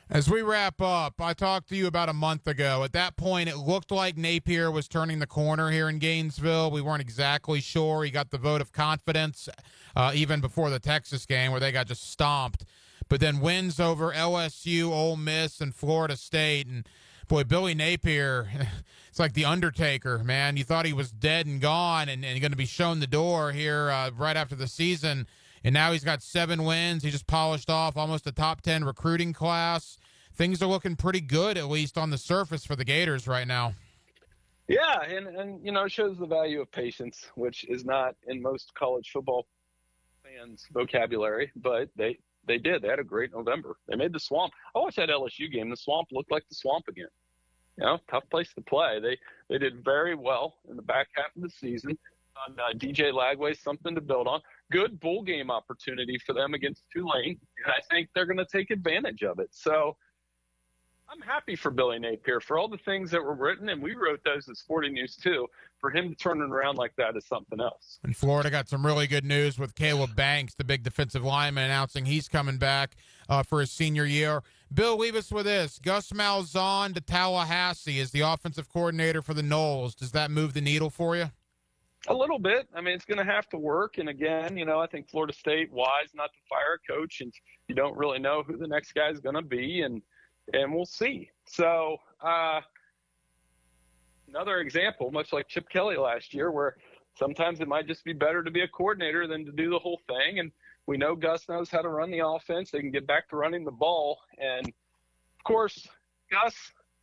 [SPEAKER 2] As we wrap up, I talked to you about a month ago. At that point, it looked like Napier was turning the corner here in Gainesville. We weren't exactly sure. He got the vote of confidence even before the Texas game where they got just stomped. But then wins over LSU, Ole Miss, and Florida State. And, boy, Billy Napier, it's like the Undertaker, man. You thought he was dead and gone and going to be shown the door here right after the season. And now he's got 7 wins. He just polished off almost a top 10 recruiting class. Things are looking pretty good, at least on the surface, for the Gators right now.
[SPEAKER 26] Yeah, and it shows the value of patience, which is not in most college football fans' vocabulary, but they did. They had a great November. They made the Swamp. I watched that LSU game. The Swamp looked like the Swamp again. Tough place to play. They did very well in the back half of the season. DJ Lagway, something to build on. Good bowl game opportunity for them against Tulane, and I think they're going to take advantage of it. So I'm happy for Billy Napier for all the things that were written, and we wrote those as Sporting News too. For him to turn it around like that is something else.
[SPEAKER 2] And Florida got some really good news with Caleb Banks, the big defensive lineman, announcing he's coming back for his senior year. Bill, leave us with this. Gus Malzahn to Tallahassee as the offensive coordinator for the Noles. Does that move the needle for you?
[SPEAKER 26] A little bit. I mean, it's going to have to work. And again, I think Florida State wise not to fire a coach, and you don't really know who the next guy is going to be, and we'll see. So another example, much like Chip Kelly last year, where sometimes it might just be better to be a coordinator than to do the whole thing. And we know Gus knows how to run the offense. They can get back to running the ball. And, of course, Gus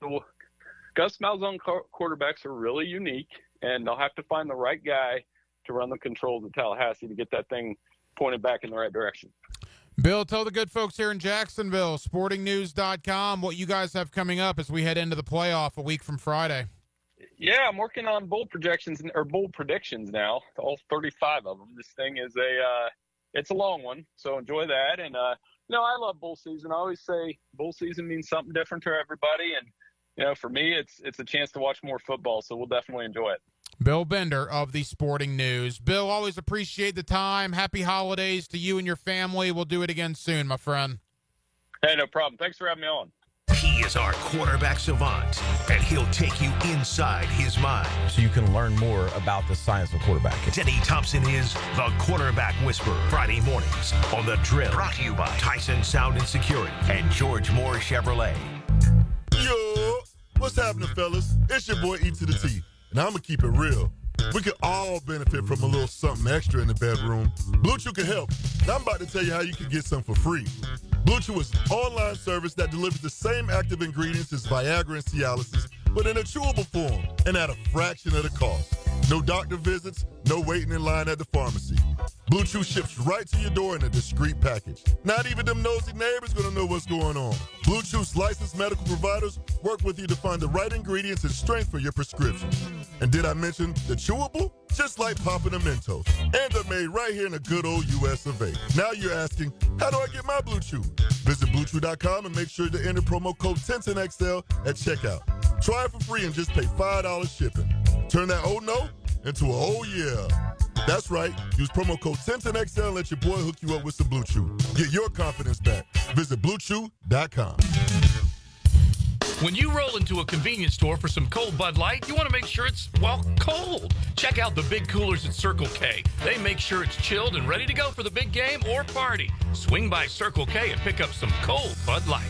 [SPEAKER 26] Malzahn quarterbacks are really unique, and they'll have to find the right guy to run the controls at Tallahassee to get that thing pointed back in the right direction.
[SPEAKER 2] Bill, tell the good folks here in Jacksonville, sportingnews.com, what you guys have coming up as we head into the playoff a week from Friday.
[SPEAKER 26] Yeah, I'm working on bold predictions now, all 35 of them. This thing is it's a long one, so enjoy that. And, I love bowl season. I always say bowl season means something different to everybody. And, for me, it's a chance to watch more football, so we'll definitely enjoy it.
[SPEAKER 2] Bill Bender of the Sporting News. Bill, always appreciate the time. Happy holidays to you and your family. We'll do it again soon, my friend.
[SPEAKER 26] Hey, no problem. Thanks for having me on.
[SPEAKER 1] He is our quarterback savant, and he'll take you inside his mind.
[SPEAKER 10] So you can learn more about the science of quarterbacking.
[SPEAKER 1] Denny Thompson is the Quarterback Whisperer. Friday mornings on The Drill. Brought to you by Tyson Sound and Security and George Moore Chevrolet.
[SPEAKER 11] Yo, what's happening, fellas? It's your boy E to the T, and I'm going to keep it real. We could all benefit from a little something extra in the bedroom. Blue Chew can help. And I'm about to tell you how you can get some for free. Blue Chew is an online service that delivers the same active ingredients as Viagra and Cialis, but in a chewable form and at a fraction of the cost. No doctor visits, no waiting in line at the pharmacy. Blue Chew ships right to your door in a discreet package. Not even them nosy neighbors gonna know what's going on. Blue Chew's licensed medical providers work with you to find the right ingredients and strength for your prescription. And did I mention the chewable? Just like popping a Mentos. And they're made right here in the good old US of A. Now you're asking, how do I get my Blue Chew? Visit BlueChew.com and make sure to enter promo code 1010XL at checkout. Try it for free and just pay $5 shipping. Turn that oh no into a oh yeah. That's right. Use promo code 1010XL and let your boy hook you up with some Blue Chew. Get your confidence back. Visit BlueChew.com.
[SPEAKER 13] When you roll into a convenience store for some cold Bud Light, you want to make sure it's, cold. Check out the big coolers at Circle K. They make sure it's chilled and ready to go for the big game or party. Swing by Circle K and pick up some cold Bud Light.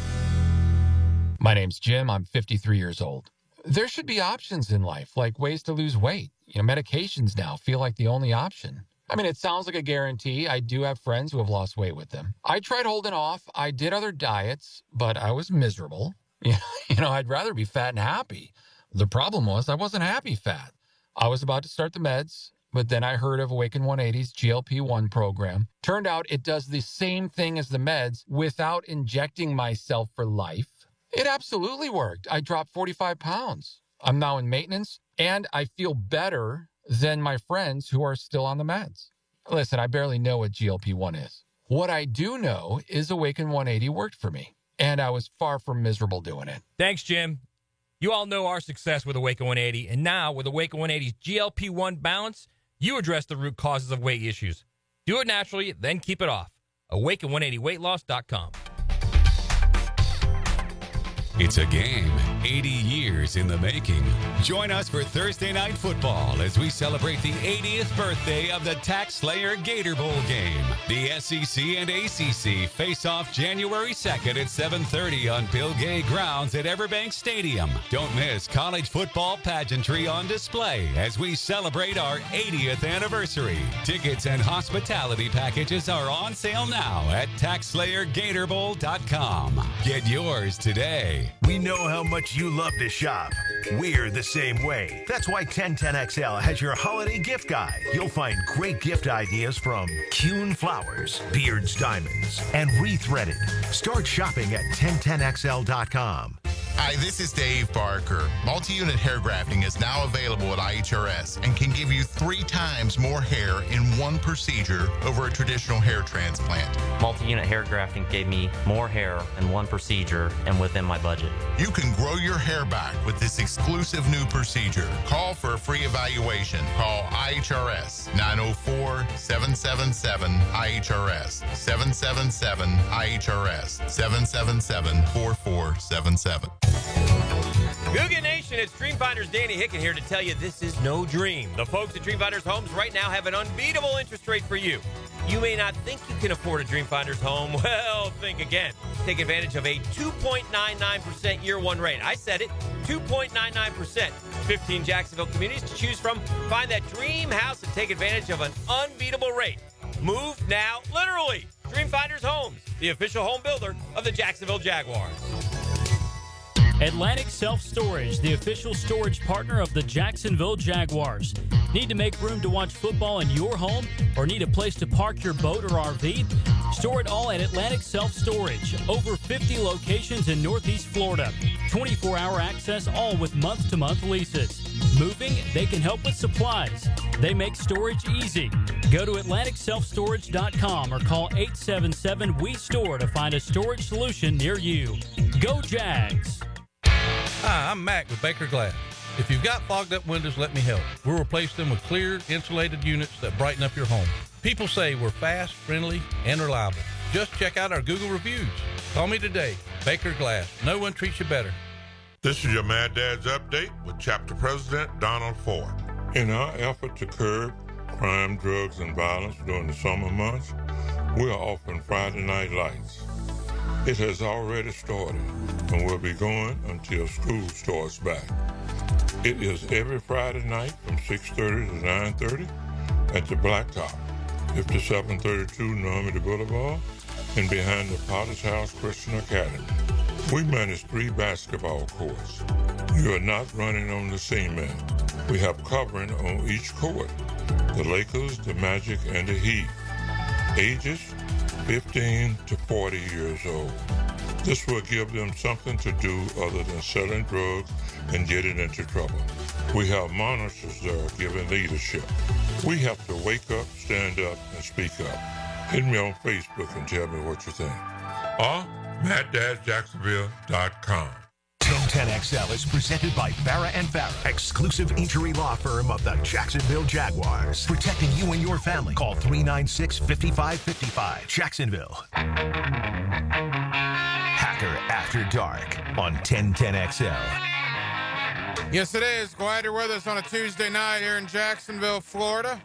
[SPEAKER 15] My name's Jim. I'm 53 years old. There should be options in life, like ways to lose weight. Medications now feel like the only option. I mean, it sounds like a guarantee. I do have friends who have lost weight with them. I tried holding off. I did other diets, but I was miserable. I'd rather be fat and happy. The problem was I wasn't happy fat. I was about to start the meds, but then I heard of Awaken 180's GLP-1 program. Turned out it does the same thing as the meds without injecting myself for life. It absolutely worked. I dropped 45 pounds. I'm now in maintenance, and I feel better than my friends who are still on the meds. Listen, I barely know what GLP-1 is. What I do know is Awaken 180 worked for me, and I was far from miserable doing it.
[SPEAKER 17] Thanks, Jim. You all know our success with Awaken 180, and now with Awaken 180's GLP-1 Balance, you address the root causes of weight issues. Do it naturally, then keep it off. Awaken180weightloss.com.
[SPEAKER 12] It's a game 80 years in the making. Join us for Thursday Night Football as we celebrate the 80th birthday of the Tax Slayer Gator Bowl game. The SEC and ACC face off January 2nd at 7:30 on Bill Gay grounds at Everbank Stadium. Don't miss college football pageantry on display as we celebrate our 80th anniversary. Tickets and hospitality packages are on sale now at TaxSlayerGatorBowl.com. Get yours today.
[SPEAKER 1] We know how much you love to shop. We're the same way. That's why 1010XL has your holiday gift guide. You'll find great gift ideas from Kuhn Flowers, Beards Diamonds, and Rethreaded. Start shopping at 1010XL.com.
[SPEAKER 3] Hi, this is Dave Barker. Multi-unit hair grafting is now available at IHRS and can give you 3 times more hair in one procedure over a traditional hair transplant.
[SPEAKER 14] Multi-unit hair grafting gave me more hair in one procedure and within my budget.
[SPEAKER 3] You can grow your hair back with this exclusive new procedure. Call for a free evaluation. Call IHRS 904-777-IHRS 777-IHRS 777-4477.
[SPEAKER 8] Googie Nation, it's Dreamfinders Danny Hicken here to tell you this is no dream. The folks at Dreamfinders Homes right now have an unbeatable interest rate for you. You may not think you can afford a Dreamfinders home. Well, think again. Take advantage of a 2.99% year one rate. I said it, 2.99%. 15 Jacksonville communities to choose from. Find that dream house and take advantage of an unbeatable rate. Move now, literally. Dreamfinders Homes, the official home builder of the Jacksonville Jaguars.
[SPEAKER 18] Atlantic Self Storage, the official storage partner of the Jacksonville Jaguars. Need to make room to watch football in your home or need a place to park your boat or RV? Store it all at Atlantic Self Storage. Over 50 locations in Northeast Florida. 24-hour access, all with month-to-month leases. Moving? They can help with supplies. They make storage easy. Go to AtlanticSelfStorage.com or call 877-WE-STORE to find a storage solution near you. Go Jags!
[SPEAKER 19] Hi, I'm Mac with Baker Glass. If you've got fogged up windows, let me help. We'll replace them with clear, insulated units that brighten up your home. People say we're fast, friendly, and reliable. Just check out our Google reviews. Call me today. Baker Glass. No one treats you better.
[SPEAKER 20] This is your Mad Dad's Update with Chapter President Donald Ford. In our effort to curb crime, drugs, and violence during the summer months, we are offering Friday Night Lights. It has already started and will be going until school starts back. It is every Friday night from 6:30 to 9:30 at the Blacktop, 5732 Normandy Boulevard, and behind the Potter's House Christian Academy. We manage 3 basketball courts. You are not running on the cement. We have covering on each court. The Lakers, the Magic, and the Heat. Ages 15 to 40 years old. This will give them something to do other than selling drugs and getting into trouble. We have monitors there giving leadership. We have to wake up, stand up, and speak up. Hit me on Facebook and tell me what you think. Or MattDadJacksonville.com.
[SPEAKER 1] 1010XL is presented by Farah & Farah, exclusive injury law firm of the Jacksonville Jaguars. Protecting you and your family. Call 396-5555. Jacksonville. Hacker After Dark on 1010XL.
[SPEAKER 2] Yes, it is. Glad you're with us on a Tuesday night here in Jacksonville, Florida.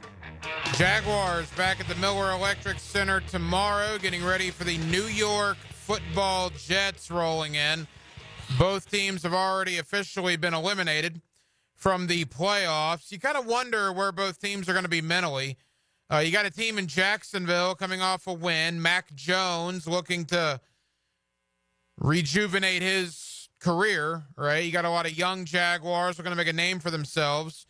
[SPEAKER 2] Jaguars back at the Miller Electric Center tomorrow, getting ready for the New York Football Jets rolling in. Both teams have already officially been eliminated from the playoffs. You kind of wonder where both teams are going to be mentally. You got a team in Jacksonville coming off a win. Mac Jones looking to rejuvenate his career, right? You got a lot of young Jaguars who are going to make a name for themselves.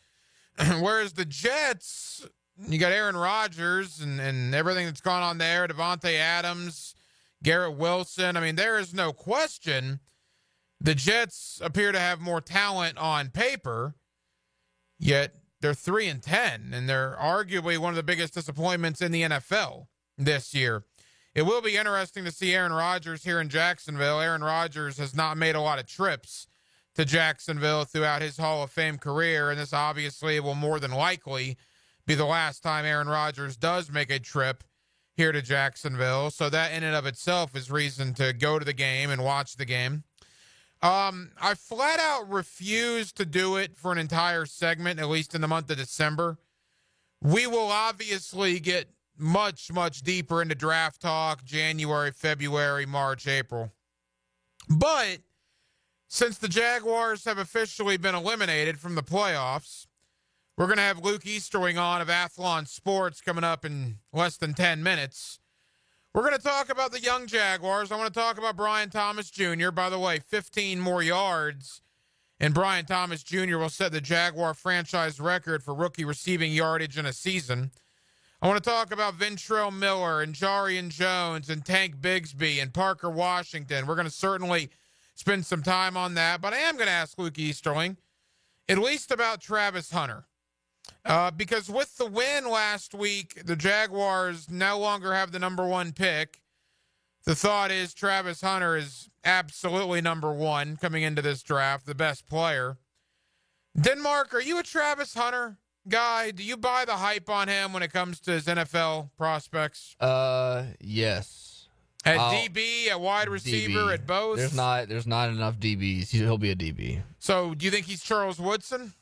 [SPEAKER 2] Whereas the Jets, you got Aaron Rodgers and everything that's gone on there, Devontae Adams, Garrett Wilson. I mean, there is no question the Jets appear to have more talent on paper, yet they're 3-10, and they're arguably one of the biggest disappointments in the NFL this year. It will be interesting to see Aaron Rodgers here in Jacksonville. Aaron Rodgers has not made a lot of trips to Jacksonville throughout his Hall of Fame career, and this obviously will more than likely be the last time Aaron Rodgers does make a trip here to Jacksonville. So that in and of itself is reason to go to the game and watch the game. I flat out refuse to do it for an entire segment, at least in the month of December. We will obviously get much, much deeper into draft talk, January, February, March, April. But since the Jaguars have officially been eliminated from the playoffs, we're going to have Luke Easterling on of Athlon Sports coming up in less than 10 minutes. We're going to talk about the young Jaguars. I want to talk about Brian Thomas Jr. By the way, 15 more yards, and Brian Thomas Jr. will set the Jaguar franchise record for rookie receiving yardage in a season. I want to talk about Ventrell Miller and Jarian Jones and Tank Bigsby and Parker Washington. We're going to certainly spend some time on that. But I am going to ask Luke Easterling at least about Travis Hunter. Because with the win last week, the Jaguars no longer have the number 1 pick. The thought is Travis Hunter is absolutely number 1 coming into this draft, the best player. Denmark, are you a Travis Hunter guy? Do you buy the hype on him when it comes to his NFL prospects?
[SPEAKER 6] Yes.
[SPEAKER 2] At DB, at wide receiver,
[SPEAKER 6] DB.
[SPEAKER 2] at both?
[SPEAKER 6] There's not enough DBs. He'll be a DB.
[SPEAKER 2] So do you think he's Charles Woodson?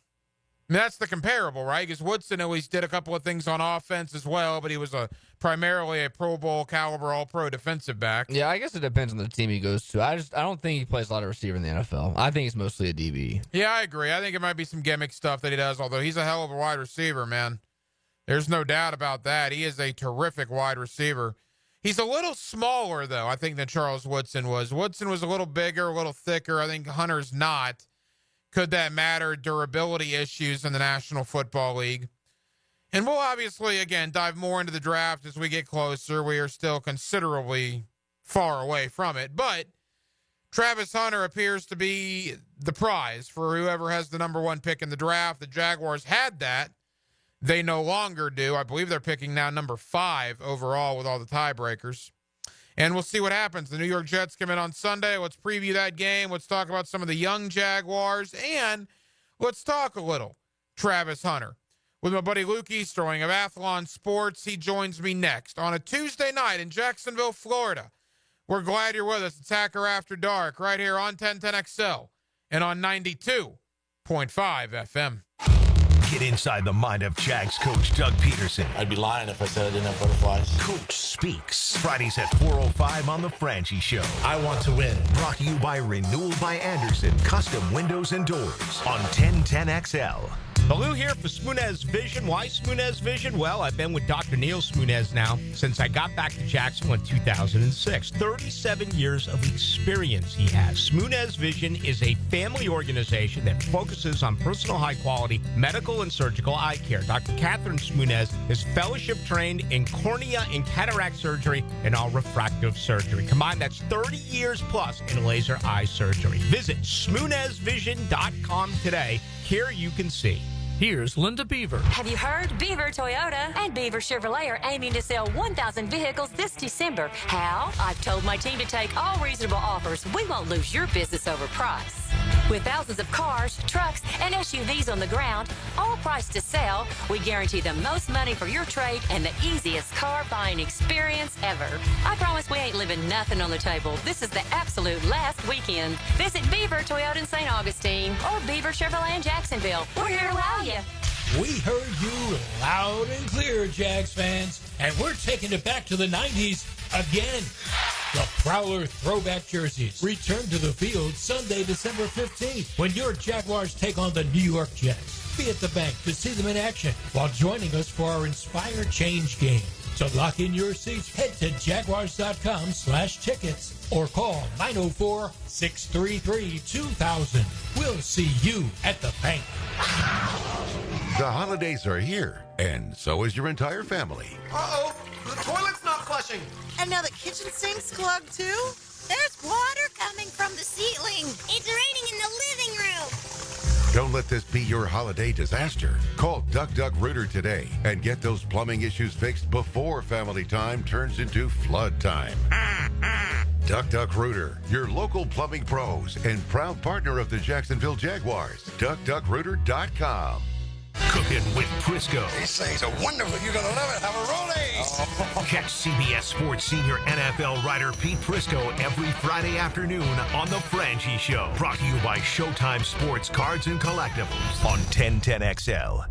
[SPEAKER 2] I mean, that's the comparable, right? Because Woodson at least did a couple of things on offense as well, but he was primarily a Pro Bowl caliber All-Pro defensive back.
[SPEAKER 6] Yeah, I guess it depends on the team he goes to. I don't think he plays a lot of receiver in the NFL. I think he's mostly a DB.
[SPEAKER 2] Yeah, I agree. I think it might be some gimmick stuff that he does, although he's a hell of a wide receiver, man. There's no doubt about that. He is a terrific wide receiver. He's a little smaller, though, I think, than Charles Woodson was. Woodson was a little bigger, a little thicker. I think Hunter's not. Could that matter? Durability issues in the National Football League. And we'll obviously, again, dive more into the draft as we get closer. We are still considerably far away from it. But Travis Hunter appears to be the prize for whoever has the number 1 pick in the draft. The Jaguars had that. They no longer do. I believe they're picking now number 5 overall with all the tiebreakers. And we'll see what happens. The New York Jets come in on Sunday. Let's preview that game. Let's talk about some of the young Jaguars. And let's talk a little Travis Hunter with my buddy Luke Easterling of Athlon Sports. He joins me next on a Tuesday night in Jacksonville, Florida. We're glad you're with us. It's Hacker After Dark right here on 1010XL and on 92.5 FM.
[SPEAKER 1] Get inside the mind of Jags coach Doug Peterson.
[SPEAKER 16] I'd be lying if I said I didn't have butterflies.
[SPEAKER 1] Coach Speaks. Fridays at 4:05 on The Franchi Show.
[SPEAKER 16] I want to win.
[SPEAKER 1] Brought to you by Renewal by Anderson. Custom windows and doors on 1010XL.
[SPEAKER 21] Baloo here for Smunez Vision. Why Smunez Vision? Well, I've been with Dr. Neil Smunez now since I got back to Jacksonville in 2006. 37 years of experience he has. Smunez Vision is a family organization that focuses on personal high-quality medical and surgical eye care. Dr. Catherine Smunez is fellowship trained in cornea and cataract surgery and all refractive surgery. Combined, that's 30 years plus in laser eye surgery. Visit SmunezVision.com today. Here you can see.
[SPEAKER 13] Here's Linda Beaver.
[SPEAKER 22] Have you heard? Beaver Toyota and Beaver Chevrolet are aiming to sell 1,000 vehicles this December. How? I've told my team to take all reasonable offers. We won't lose your business over price. With thousands of cars, trucks, and SUVs on the ground, all priced to sell, we guarantee the most money for your trade and the easiest car buying experience ever. I promise we ain't leaving nothing on the table. This is the absolute last weekend. Visit Beaver Toyota in St. Augustine or Beaver Chevrolet in Jacksonville. We're here to wow you.
[SPEAKER 23] We heard you loud and clear, Jags fans, and we're taking it back to the 90s again. The Prowler throwback jerseys return to the field Sunday, December 15th, when your Jaguars take on the New York Jets. Be at the bank to see them in action while joining us for our Inspire Change game. To lock in your seats, head to jaguars.com/tickets or call 904-633-2000. We'll see you at the bank.
[SPEAKER 24] The holidays are here, and so is your entire family.
[SPEAKER 27] Uh-oh, the toilet's not flushing.
[SPEAKER 28] And now the kitchen sink's clogged too?
[SPEAKER 29] There's water coming from the ceiling. It's raining in the living room.
[SPEAKER 24] Don't let this be your holiday disaster. Call Duck Duck Rooter today and get those plumbing issues fixed before family time turns into flood time. Duck Duck Rooter, your local plumbing pros and proud partner of the Jacksonville Jaguars. DuckDuckRooter.com.
[SPEAKER 1] Cooking with Prisco.
[SPEAKER 27] These things are wonderful. You're going to love it. Have a Rollies.
[SPEAKER 1] Catch CBS Sports senior NFL writer Pete Prisco every Friday afternoon on The Franchi Show. Brought to you by Showtime Sports Cards and Collectibles on 1010XL.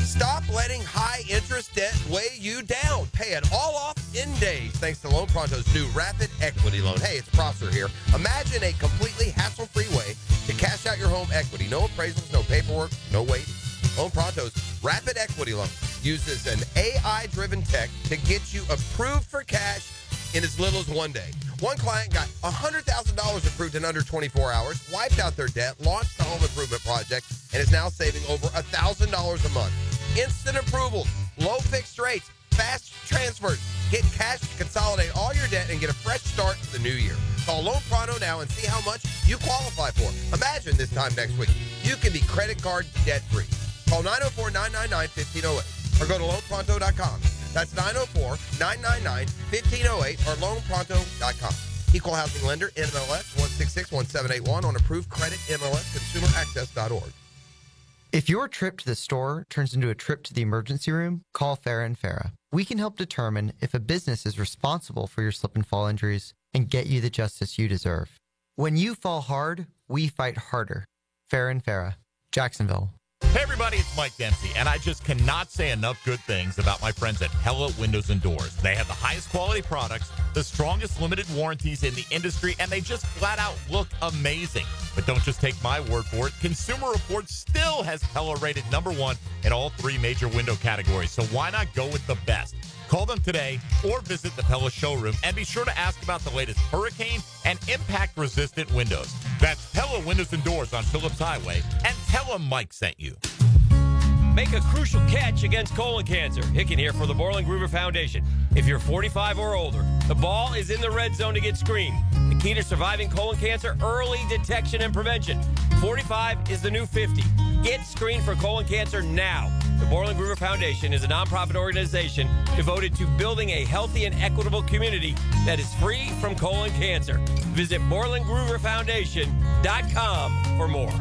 [SPEAKER 30] Stop letting high-interest debt weigh you down. Pay it all off in days thanks to Loan Pronto's new Rapid Equity Loan. Hey, it's Prosser here. Imagine a completely hassle-free way to cash out your home equity. No appraisals, no paperwork, no waiting. Loan Pronto's Rapid Equity Loan uses an AI-driven tech to get you approved for cash in as little as one day. One client got $100,000 approved in under 24 hours, wiped out their debt, launched the home improvement project, and is now saving over $1,000 a month. Instant approvals, low fixed rates, fast transfers. Get cash to consolidate all your debt and get a fresh start to the new year. Call Loan Pronto now and see how much you qualify for. Imagine this time next week, you can be credit card debt-free. Call 904-999-1508 or go to loanpronto.com. That's 904-999-1508 or loanpronto.com. Equal housing lender, NMLS 1661781 on approved credit, MLS, consumeraccess.org.
[SPEAKER 4] If your trip to the store turns into a trip to the emergency room, call Farah & Farah. We can help determine if a business is responsible for your slip and fall injuries and get you the justice you deserve. When you fall hard, we fight harder. Farah & Farah, Jacksonville.
[SPEAKER 5] Hey everybody, it's Mike Dempsey, and I just cannot say enough good things about my friends at Pella Windows and Doors. They have the highest quality products, the strongest limited warranties in the industry, and they just flat out look amazing. But don't just take my word for it. Consumer Reports still has Pella rated #1 in all 3 major window categories, so why not go with the best? Call them today or visit the Pella showroom and be sure to ask about the latest hurricane and impact-resistant windows. That's Pella Windows and Doors on Phillips Highway, and tell them Mike sent you.
[SPEAKER 8] Make a crucial catch against colon cancer. Hicken here for the Borland Gruber Foundation. If you're 45 or older, the ball is in the red zone to get screened. The key to surviving colon cancer, early detection and prevention. 45 is the new 50. Get screened for colon cancer now. The Borland Gruber Foundation is a nonprofit organization devoted to building a healthy and equitable community that is free from colon cancer. Visit BorlandGruberFoundation.com for more.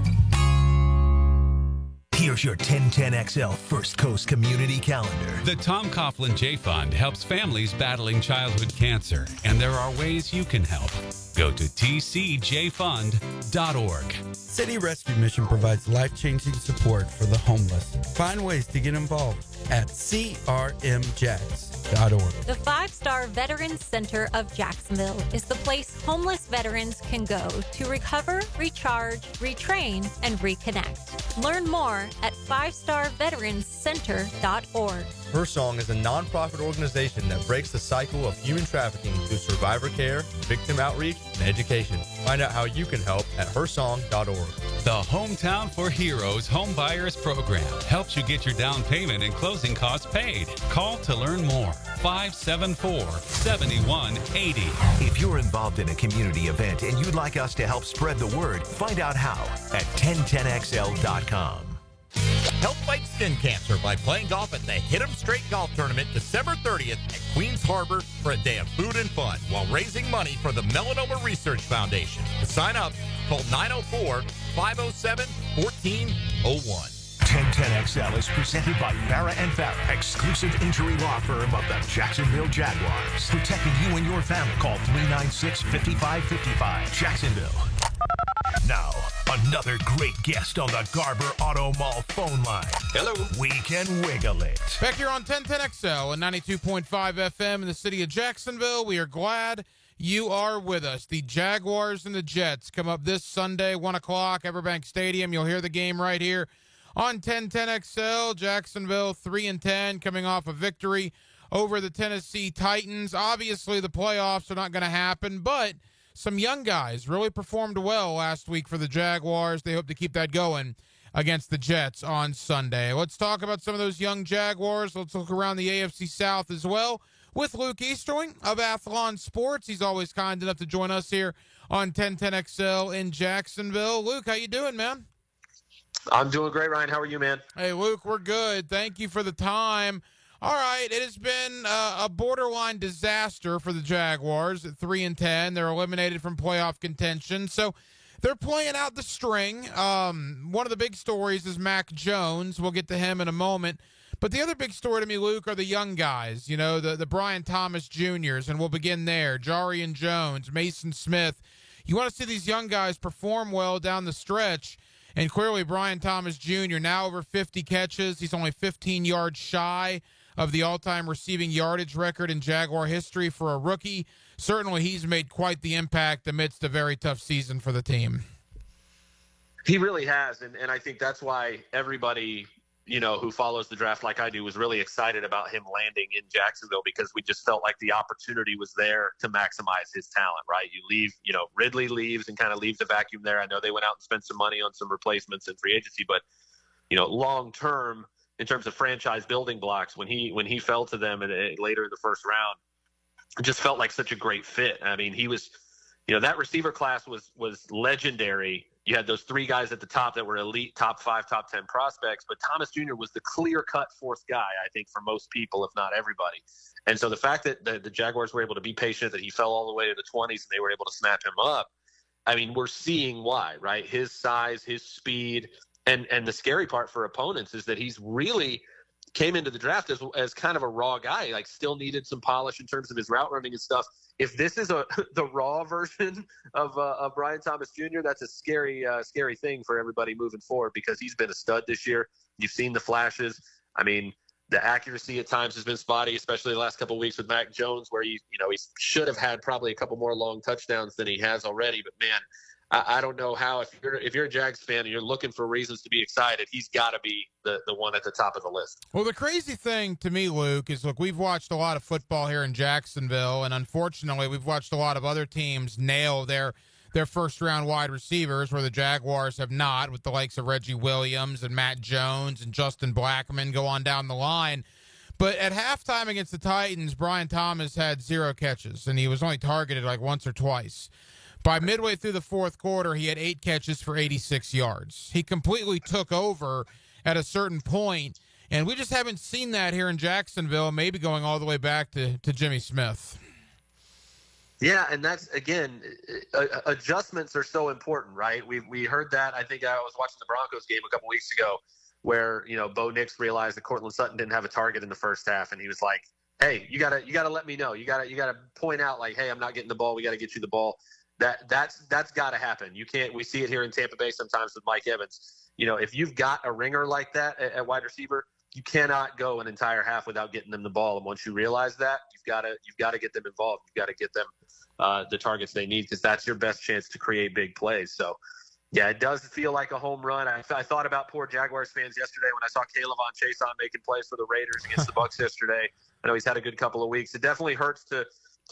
[SPEAKER 1] Here's your 1010XL First Coast Community Calendar.
[SPEAKER 12] The Tom Coughlin J Fund helps families battling childhood cancer, and there are ways you can help. Go to tcjfund.org.
[SPEAKER 7] City Rescue Mission provides life-changing support for the homeless. Find ways to get involved at crmjax.org.
[SPEAKER 9] The 5-Star Veterans Center of Jacksonville is the place homeless veterans can go to recover, recharge, retrain, and reconnect. Learn more at 5starveteranscenter.org.
[SPEAKER 10] Her Song is a nonprofit organization that breaks the cycle of human trafficking through survivor care, victim outreach, and education. Find out how you can help at hersong.org.
[SPEAKER 12] The Hometown for Heroes Home Buyers Program helps you get your down payment and closing costs paid. Call to learn more. 574-7180.
[SPEAKER 1] If you're involved in a community event and you'd like us to help spread the word, find out how at 1010XL.com.
[SPEAKER 5] Help fight skin cancer by playing golf at the Hit 'em Straight Golf Tournament December 30th at Queens Harbor for a day of food and fun while raising money for the Melanoma Research Foundation. To sign up, call 904-507-1401.
[SPEAKER 1] 1010XL is presented by Farah & Farah, exclusive injury law firm of the Jacksonville Jaguars. Protecting you and your family. Call 396-5555. Jacksonville. Now, another great guest on the Garber Auto Mall phone line.
[SPEAKER 2] Hello.
[SPEAKER 1] We can wiggle it.
[SPEAKER 2] Back here on 1010XL and 92.5 FM in the city of Jacksonville. We are glad you are with us. The Jaguars and the Jets come up this Sunday, 1 o'clock, Everbank Stadium. You'll hear the game right here on 1010XL. Jacksonville 3-10, coming off a victory over the Tennessee Titans. Obviously, the playoffs are not going to happen, but some young guys really performed well last week for the Jaguars. They hope to keep that going against the Jets on Sunday. Let's talk about some of those young Jaguars. Let's look around the AFC South as well with Luke Easterling of Athlon Sports. He's always kind enough to join us here on 1010XL in Jacksonville. Luke, how you doing, man?
[SPEAKER 11] I'm doing great, Ryan. How are you, man?
[SPEAKER 2] Hey, Luke, we're good. Thank you for the time. All right, it has been a borderline disaster for the Jaguars at 3-10. They're eliminated from playoff contention, so they're playing out the string. One of the big stories is Mac Jones. We'll get to him in a moment. But the other big story to me, Luke, are the young guys, you know, the Brian Thomas Jr.'s, and we'll begin there. Jarian Jones, Mason Smith. You want to see these young guys perform well down the stretch. And clearly, Brian Thomas Jr. now over 50 catches. He's only 15 yards shy of the all-time receiving yardage record in Jaguar history for a rookie. Certainly, he's made quite the impact amidst a very tough season for the team.
[SPEAKER 11] He really has, and I think that's why everybody, you know, who follows the draft like I do was really excited about him landing in Jacksonville, because we just felt like the opportunity was there to maximize his talent, right? You leave, you know, Ridley leaves and kind of leaves a vacuum there. I know they went out and spent some money on some replacements in free agency, but, you know, long-term, in terms of franchise building blocks, when he fell to them later in the first round, just felt like such a great fit. I mean, he was, that receiver class was legendary. You had those three guys at the top that were elite, top 5, top 10 prospects, but Thomas Jr. was the clear-cut fourth guy, I think, for most people, if not everybody. And so the fact that the Jaguars were able to be patient, that he fell all the way to the 20s and they were able to snap him up, I mean, we're seeing why, right? His size, his speed, and the scary part for opponents is that he's really came into the draft as kind of a raw guy, like still needed some polish in terms of his route running and stuff. If this is the raw version of Brian Thomas Jr., that's a scary thing for everybody moving forward, because he's been a stud this year. You've seen the flashes. I mean, the accuracy at times has been spotty, especially the last couple of weeks with Mac Jones, where he should have had probably a couple more long touchdowns than he has already. But man, I don't know how, if you're a Jags fan and you're looking for reasons to be excited, he's got to be the one at the top of the list.
[SPEAKER 2] Well, the crazy thing to me, Luke, is, look, we've watched a lot of football here in Jacksonville, and unfortunately we've watched a lot of other teams nail their first-round wide receivers, where the Jaguars have not, with the likes of Reggie Williams and Matt Jones and Justin Blackmon go on down the line. But at halftime against the Titans, Brian Thomas had 0 catches, and he was only targeted like once or twice. By midway through the fourth quarter, he had 8 catches for 86 yards. He completely took over at a certain point, and we just haven't seen that here in Jacksonville, maybe going all the way back to Jimmy Smith.
[SPEAKER 11] Yeah, and that's, again, adjustments are so important, right? We heard that. I think I was watching the Broncos game a couple weeks ago where, Bo Nix realized that Cortland Sutton didn't have a target in the first half, and he was like, hey, you gotta let me know. You gotta point out, like, hey, I'm not getting the ball. We got to get you the ball. That's got to happen. You can't. We see it here in Tampa Bay sometimes with Mike Evans. If you've got a ringer like that at wide receiver, you cannot go an entire half without getting them the ball. And once you realize that, you've got to get them involved. You've got to get them the targets they need, because that's your best chance to create big plays. So, yeah, it does feel like a home run. I thought about poor Jaguars fans yesterday when I saw Kayvon Chason making plays for the Raiders against the Bucs yesterday. I know he's had a good couple of weeks. It definitely hurts to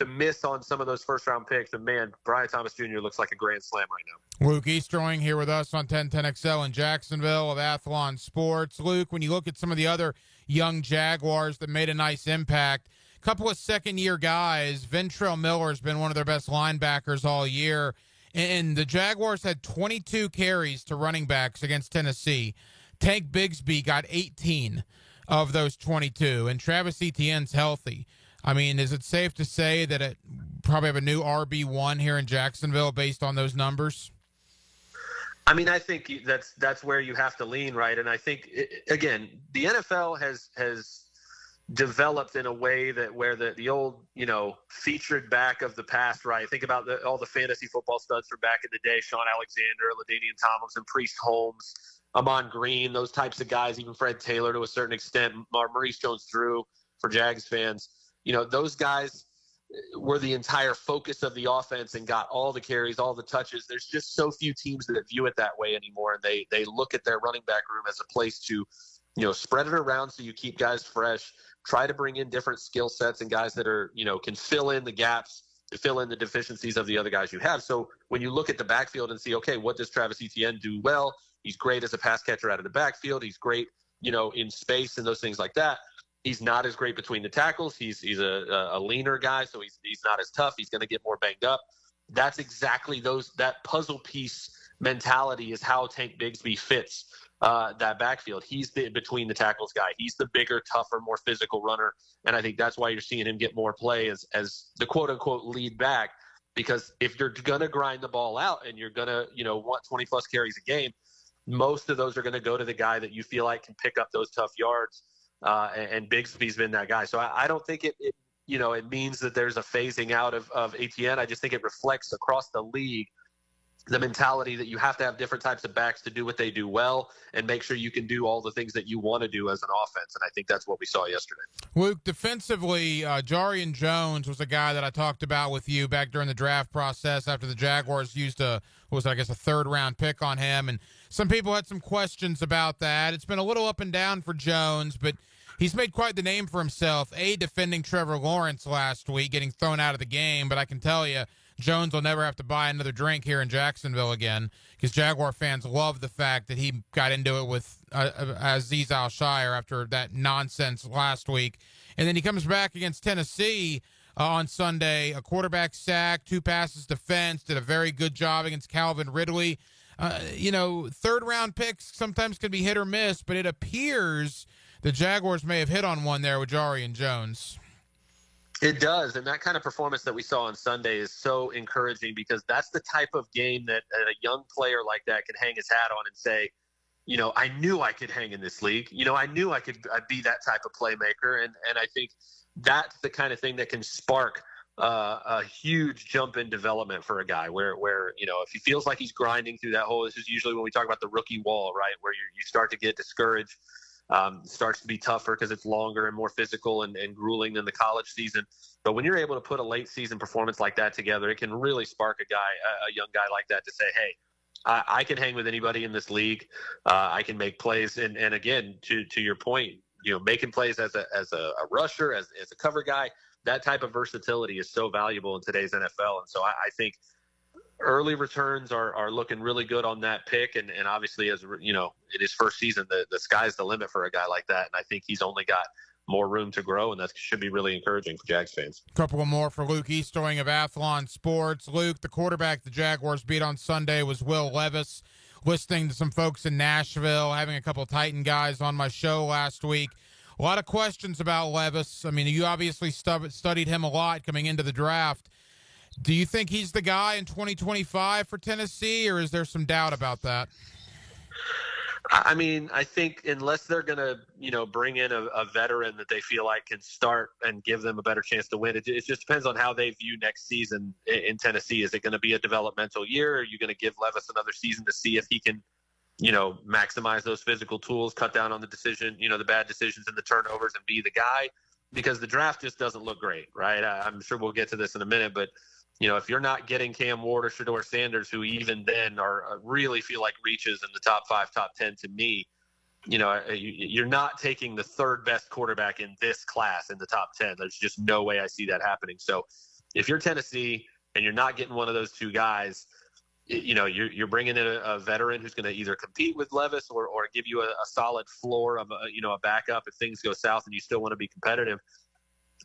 [SPEAKER 11] miss on some of those first-round picks. And, man, Brian Thomas Jr. looks like a grand slam right now.
[SPEAKER 2] Luke Easterling here with us on 1010XL in Jacksonville of Athlon Sports. Luke, when you look at some of the other young Jaguars that made a nice impact, a couple of second-year guys, Ventrell Miller has been one of their best linebackers all year, and the Jaguars had 22 carries to running backs against Tennessee. Tank Bigsby got 18 of those 22, and Travis Etienne's healthy. I mean, is it safe to say that it probably have a new RB1 here in Jacksonville based on those numbers?
[SPEAKER 11] I mean, I think that's where you have to lean, right? And I think, again, the NFL has developed in a way that where the old, featured back of the past, right? Think about all the fantasy football studs from back in the day, Sean Alexander, LaDainian Tomlinson, Priest Holmes, Amon Green, those types of guys, even Fred Taylor to a certain extent, Maurice Jones-Drew for Jags fans. Those guys were the entire focus of the offense and got all the carries, all the touches. There's just so few teams that view it that way anymore. And they look at their running back room as a place to, spread it around so you keep guys fresh, try to bring in different skill sets and guys that are, can fill in the gaps, to fill in the deficiencies of the other guys you have. So when you look at the backfield and see, okay, what does Travis Etienne do well? He's great as a pass catcher out of the backfield. He's great, in space and those things like that. He's not as great between the tackles. He's a leaner guy, so he's not as tough. He's going to get more banged up. That's exactly that puzzle piece mentality is how Tank Bigsby fits that backfield. He's the between the tackles guy. He's the bigger, tougher, more physical runner, and I think that's why you're seeing him get more play as the quote-unquote lead back, because if you're going to grind the ball out and you're going to want 20-plus carries a game, most of those are going to go to the guy that you feel like can pick up those tough yards. And Bigsby's been that guy. So I don't think it means that there's a phasing out of Etienne. I just think it reflects across the league the mentality that you have to have different types of backs to do what they do well and make sure you can do all the things that you want to do as an offense. And I think that's what we saw yesterday.
[SPEAKER 2] Luke, defensively, Jarian Jones was a guy that I talked about with you back during the draft process after the Jaguars used a third-round pick on him. And some people had some questions about that. It's been a little up and down for Jones, but he's made quite the name for himself, defending Trevor Lawrence last week, getting thrown out of the game. But I can tell you, Jones will never have to buy another drink here in Jacksonville again, because Jaguar fans love the fact that he got into it with Azeez Al-Shaair after that nonsense last week. And then he comes back against Tennessee on Sunday. A quarterback sack, 2 passes defense, did a very good job against Calvin Ridley. Third-round picks sometimes can be hit or miss, but it appears the Jaguars may have hit on one there with Jarian Jones.
[SPEAKER 11] It does, and that kind of performance that we saw on Sunday is so encouraging because that's the type of game that a young player like that can hang his hat on and say, I knew I could hang in this league. I knew I'd be that type of playmaker, and I think that's the kind of thing that can spark a huge jump in development for a guy where if he feels like he's grinding through that hole, this is usually when we talk about the rookie wall, right, where you start to get discouraged. Starts to be tougher because it's longer and more physical and grueling than the college season. But when you're able to put a late season performance like that together, it can really spark a young guy like that to say, hey, I can hang with anybody in this league. I can make plays. And again, to your point, making plays as a rusher, as a cover guy, that type of versatility is so valuable in today's NFL. And so I think early returns are looking really good on that pick. And obviously, as in his first season, the sky's the limit for a guy like that. And I think he's only got more room to grow, and that should be really encouraging for Jags fans.
[SPEAKER 2] A couple more for Luke Easterling of Athlon Sports. Luke, the quarterback the Jaguars beat on Sunday was Will Levis. Listening to some folks in Nashville, having a couple of Titan guys on my show last week. A lot of questions about Levis. I mean, you obviously studied him a lot coming into the draft. Do you think he's the guy in 2025 for Tennessee, or is there some doubt about that?
[SPEAKER 11] I mean, I think unless they're going to, bring in a veteran that they feel like can start and give them a better chance to win, it just depends on how they view next season in Tennessee. Is it going to be a developmental year? Are you going to give Levis another season to see if he can, maximize those physical tools, cut down on the the bad decisions and the turnovers and be the guy? Because the draft just doesn't look great, right? I'm sure we'll get to this in a minute, but if you're not getting Cam Ward or Shedeur Sanders, who even then are really feel like reaches in the top 5, top 10 to me, you're not taking the third best quarterback in this class in the top 10. There's just no way I see that happening. So if you're Tennessee and you're not getting one of those two guys, you're bringing in a veteran who's going to either compete with Levis or give you a solid floor of a backup if things go south and you still want to be competitive.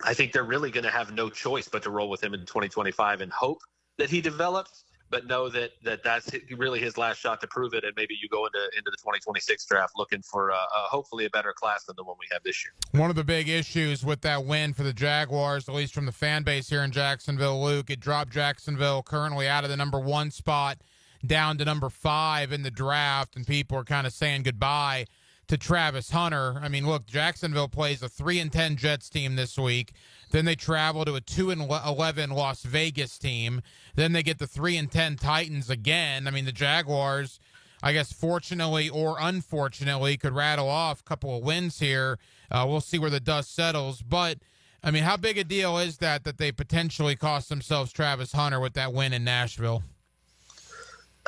[SPEAKER 11] I think they're really going to have no choice but to roll with him in 2025 and hope that he develops, but know that that's really his last shot to prove it. And maybe you go into the 2026 draft looking for hopefully a better class than the one we have this year.
[SPEAKER 2] One of the big issues with that win for the Jaguars, at least from the fan base here in Jacksonville, Luke, it dropped Jacksonville currently out of the number 1 spot down to number 5 in the draft, and people are kind of saying goodbye to Travis Hunter. I mean, look, Jacksonville plays a 3-10 Jets team this week. Then they travel to a 2-11 Las Vegas team. Then they get the 3-10 Titans again. I mean, the Jaguars, I guess, fortunately or unfortunately, could rattle off a couple of wins here. We'll see where the dust settles. But, I mean, how big a deal is that they potentially cost themselves Travis Hunter with that win in Nashville?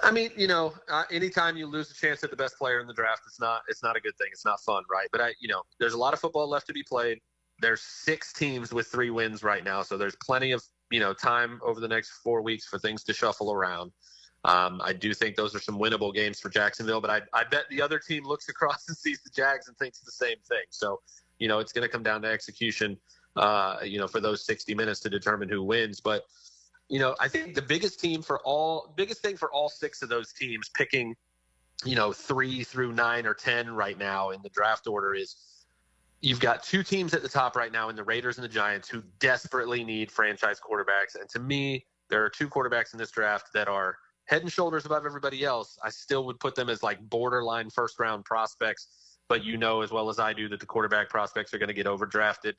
[SPEAKER 11] I mean, anytime you lose a chance at the best player in the draft, it's not a good thing. It's not fun, right? But there's a lot of football left to be played. There's 6 teams with 3 wins right now, so there's plenty of time over the next 4 weeks for things to shuffle around. I do think those are some winnable games for Jacksonville, but I bet the other team looks across and sees the Jags and thinks the same thing. So it's going to come down to execution, for those 60 minutes to determine who wins, but. I think the biggest thing for all 6 of those teams picking, 3 through 9 or 10 right now in the draft order is you've got 2 teams at the top right now in the Raiders and the Giants who desperately need franchise quarterbacks. And to me, there are 2 quarterbacks in this draft that are head and shoulders above everybody else. I still would put them as like borderline first round prospects, but as well as I do that the quarterback prospects are going to get overdrafted.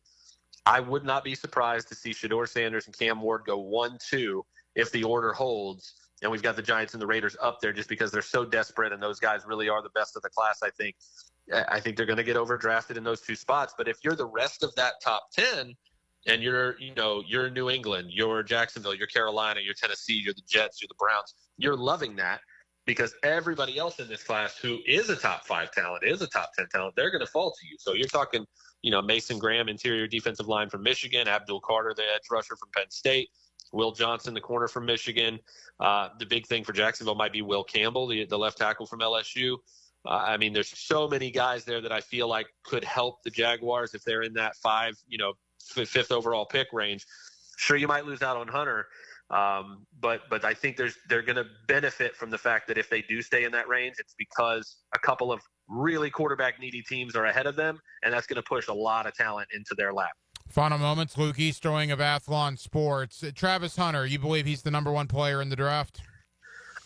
[SPEAKER 11] I would not be surprised to see Shedeur Sanders and Cam Ward go 1-2 if the order holds. And we've got the Giants and the Raiders up there just because they're so desperate, and those guys really are the best of the class, I think. I think they're going to get overdrafted in those 2 spots. But if you're the rest of that top 10 and you're New England, you're Jacksonville, you're Carolina, you're Tennessee, you're the Jets, you're the Browns, you're loving that because everybody else in this class who is a top 5 talent, is a top 10 talent, they're going to fall to you. So you're talking – Mason Graham, interior defensive line from Michigan, Abdul Carter, the edge rusher from Penn State, Will Johnson, the corner from Michigan. The big thing for Jacksonville might be Will Campbell, the left tackle from LSU. I mean, there's so many guys there that I feel like could help the Jaguars if they're in that 5th overall pick range. Sure, you might lose out on Hunter, but I think they're going to benefit from the fact that if they do stay in that range, it's because a couple of really quarterback needy teams are ahead of them, and that's going to push a lot of talent into their lap.
[SPEAKER 2] Final moments, Luke Easterling of Athlon Sports. Travis Hunter, you believe he's the number one player in the draft?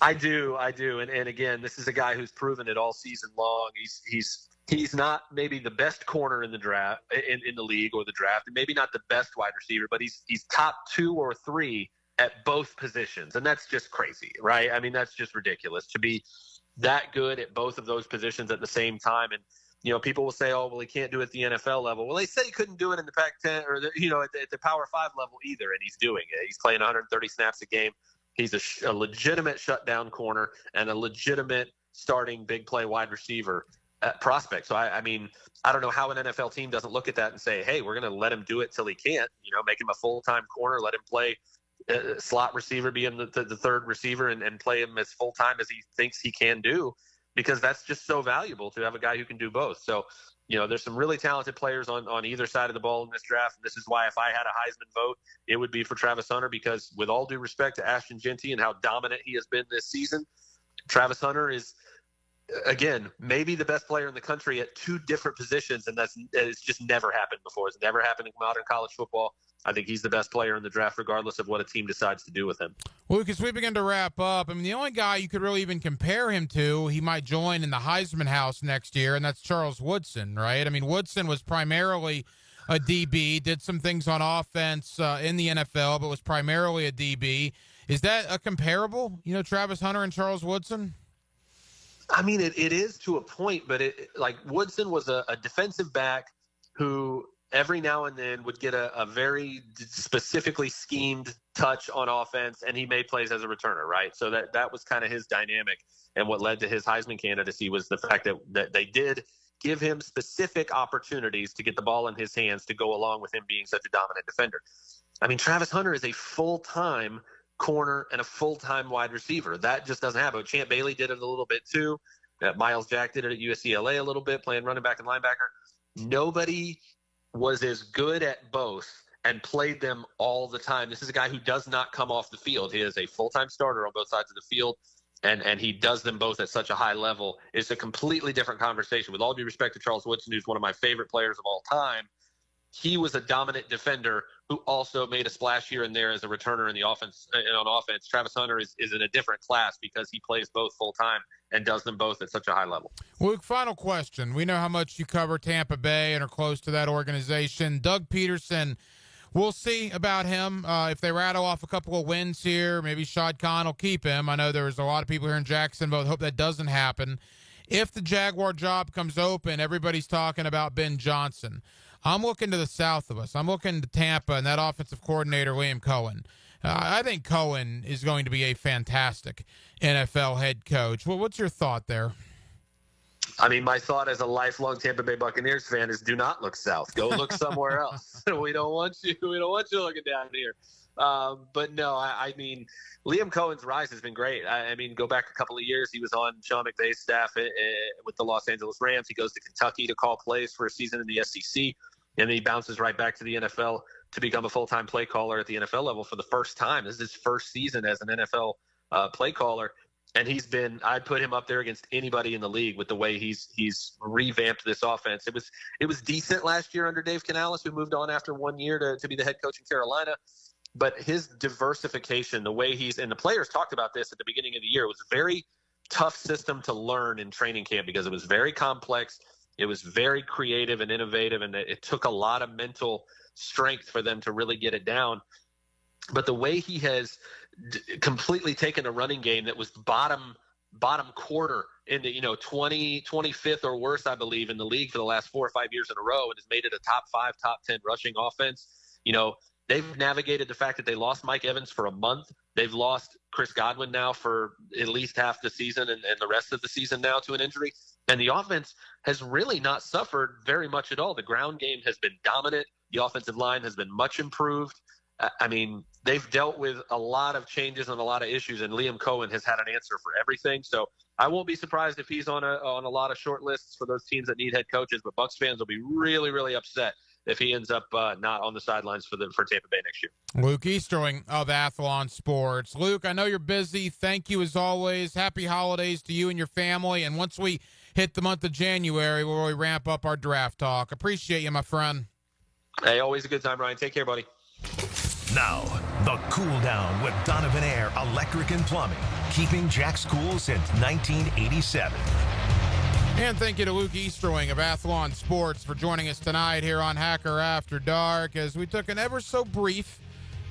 [SPEAKER 11] I do. And again, this is a guy who's proven it all season long. He's not maybe the best corner in the draft, in the league or the draft, and maybe not the best wide receiver, but he's top 2 or 3 at both positions. And that's just crazy, right? I mean, that's just ridiculous to be that good at both of those positions at the same time. And, people will say, oh, well, he can't do it at the NFL level. Well, they said he couldn't do it in the Pac-10 or, at the Power 5 level either, and he's doing it. He's playing 130 snaps a game. He's a legitimate shutdown corner and a legitimate starting big play wide receiver prospect. So, I mean, I don't know how an NFL team doesn't look at that and say, hey, we're going to let him do it till he can't, make him a full-time corner, let him play slot receiver, be him the third receiver and play him as full-time as he thinks he can do, because that's just so valuable to have a guy who can do both. So, there's some really talented players on either side of the ball in this draft. And this is why if I had a Heisman vote, it would be for Travis Hunter, because with all due respect to Ashton Jeanty and how dominant he has been this season, Travis Hunter is, again, maybe the best player in the country at 2 different positions. And it's just never happened before. It's never happened in modern college football. I think he's the best player in the draft, regardless of what a team decides to do with him.
[SPEAKER 2] Well, Luke, as we begin to wrap up, I mean, the only guy you could really even compare him to, he might join in the Heisman house next year, and that's Charles Woodson, right? I mean, Woodson was primarily a DB, did some things on offense in the NFL, but was primarily a DB. Is that a comparable, Travis Hunter and Charles Woodson?
[SPEAKER 11] I mean, it is to a point, but Woodson was a defensive back who every now and then would get a very specifically schemed touch on offense, and he made plays as a returner, right? So that was kind of his dynamic, and what led to his Heisman candidacy was the fact that they did give him specific opportunities to get the ball in his hands to go along with him being such a dominant defender. I mean, Travis Hunter is a full-time corner and a full-time wide receiver. That just doesn't happen. Champ Bailey did it a little bit too. Miles Jack did it at USCLA a little bit, playing running back and linebacker. Nobody was as good at both and played them all the time. This is a guy who does not come off the field. He is a full-time starter on both sides of the field, and he does them both at such a high level. It's a completely different conversation. With all due respect to Charles Woodson, who's one of my favorite players of all time, he was a dominant defender who also made a splash here and there as a returner in the offense. And on offense, Travis Hunter is in a different class because he plays both full-time and does them both at such a high level.
[SPEAKER 2] Luke, final question. We know how much you cover Tampa Bay and are close to that organization. Doug Peterson, we'll see about him. If they rattle off a couple of wins here, maybe Shad Khan will keep him. I know there's a lot of people here in Jacksonville that hope that doesn't happen. If the Jaguar job comes open, everybody's talking about Ben Johnson. I'm looking to the south of us. I'm looking to Tampa and that offensive coordinator, Liam Cohen. I think Cohen is going to be a fantastic NFL head coach. Well, what's your thought there?
[SPEAKER 11] I mean, my thought as a lifelong Tampa Bay Buccaneers fan is do not look south. Go look somewhere else. We don't want you looking down here. But no, I mean, Liam Cohen's rise has been great. I mean, go back a couple of years. He was on Sean McVay's staff with the Los Angeles Rams. He goes to Kentucky to call plays for a season in the SEC, and then he bounces right back to the NFL to become a full-time play caller at the NFL level for the first time. This is his first season as an NFL play caller, and I'd put him up there against anybody in the league with the way he's revamped this offense. It was decent last year under Dave Canales, who moved on after 1 year to be the head coach in Carolina. But his diversification, the way and the players talked about this at the beginning of the year, it was a very tough system to learn in training camp because it was very complex. It was very creative and innovative, and it took a lot of mental strength for them to really get it down. But the way he has completely taken a running game that was bottom quarter in the 25th or worse, I believe, in the league for the last 4 or 5 years in a row, and has made it a top 5, top 10 rushing offense. They've navigated the fact that they lost Mike Evans for a month. They've lost Chris Godwin now for at least half the season and the rest of the season now to an injury. And the offense has really not suffered very much at all. The ground game has been dominant. The offensive line has been much improved. I mean, they've dealt with a lot of changes and a lot of issues, and Liam Cohen has had an answer for everything. So I won't be surprised if he's on a lot of short lists for those teams that need head coaches, but Bucs fans will be really, really upset if he ends up not on the sidelines for Tampa Bay next year.
[SPEAKER 2] Luke Easterling of Athlon Sports. Luke, I know you're busy. Thank you as always. Happy holidays to you and your family. And once we hit the month of January, we'll really ramp up our draft talk. Appreciate you, my friend.
[SPEAKER 11] Hey, always a good time, Ryan. Take care, buddy.
[SPEAKER 1] Now, the Cool Down with Donovan Air Electric and Plumbing, keeping Jack's cool since 1987.
[SPEAKER 2] And thank you to Luke Easterling of Athlon Sports for joining us tonight here on Hacker After Dark as we took an ever so brief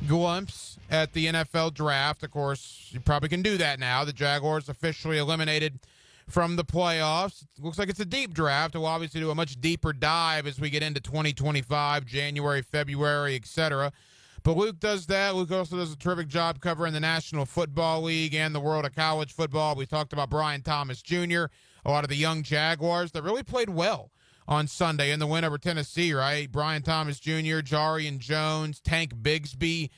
[SPEAKER 2] glimpse at the NFL draft. Of course, you probably can do that now. The Jaguars officially eliminated from the playoffs. It looks like it's a deep draft. We'll obviously do a much deeper dive as we get into 2025, January, February, etc. But Luke does that. Luke also does a terrific job covering the National Football League and the world of college football. We talked about Brian Thomas Jr., a lot of the young Jaguars that really played well on Sunday in the win over Tennessee, right? Brian Thomas Jr., Jarian Jones, Tank Bigsby,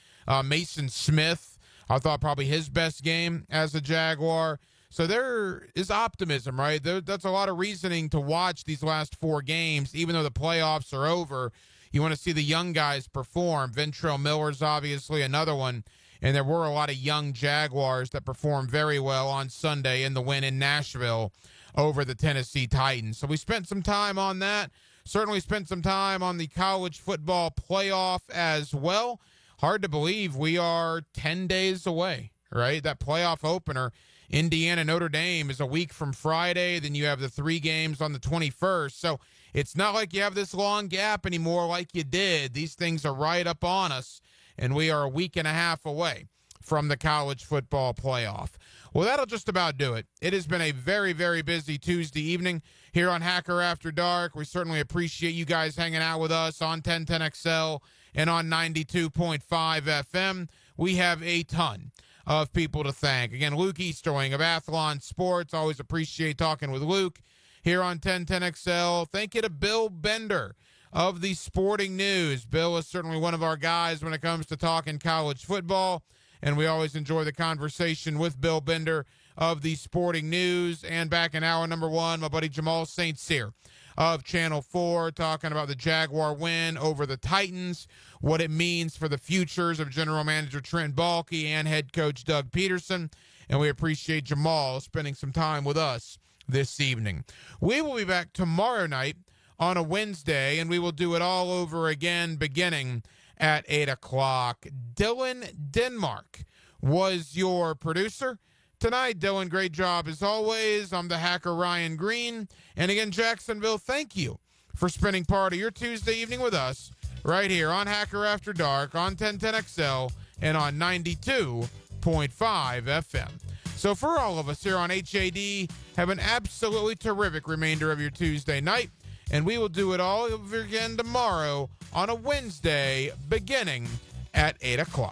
[SPEAKER 2] Mason Smith. I thought probably his best game as a Jaguar. So there is optimism, right? That's a lot of reasoning to watch these last 4 games, even though the playoffs are over. You want to see the young guys perform. Ventrell Miller's obviously another one. And there were a lot of young Jaguars that performed very well on Sunday in the win in Nashville over the Tennessee Titans. So we spent some time on that. Certainly spent some time on the college football playoff as well. Hard to believe we are 10 days away, right? That playoff opener, Indiana Notre Dame, is a week from Friday. Then you have the 3 games on the 21st. So it's not like you have this long gap anymore like you did. These things are right up on us, and we are a week and a half away from the college football playoff. Well, that'll just about do it. It has been a very, very busy Tuesday evening here on Hacker After Dark. We certainly appreciate you guys hanging out with us on 1010XL and on 92.5 FM. We have a ton of people to thank. Again, Luke Easterling of Athlon Sports. Always appreciate talking with Luke here on 1010XL. Thank you to Bill Bender of the Sporting News. Bill is certainly one of our guys when it comes to talking college football, and we always enjoy the conversation with Bill Bender of the Sporting News. And back in hour number 1, my buddy Jamal St. Cyr of Channel 4 talking about the Jaguar win over the Titans, what it means for the futures of General Manager Trent Baalke and head coach Doug Peterson. And we appreciate Jamal spending some time with us this evening. We will be back tomorrow night on a Wednesday, and we will do it all over again beginning at 8 o'clock. Dylan Denmark was your producer tonight. Dylan, great job as always. I'm the Hacker Ryan Green. And again, Jacksonville, thank you for spending part of your Tuesday evening with us right here on Hacker After Dark on 1010XL and on 92.5 FM. So for all of us here on HAD, have an absolutely terrific remainder of your Tuesday night, and we will do it all over again tomorrow on a Wednesday beginning at 8 o'clock.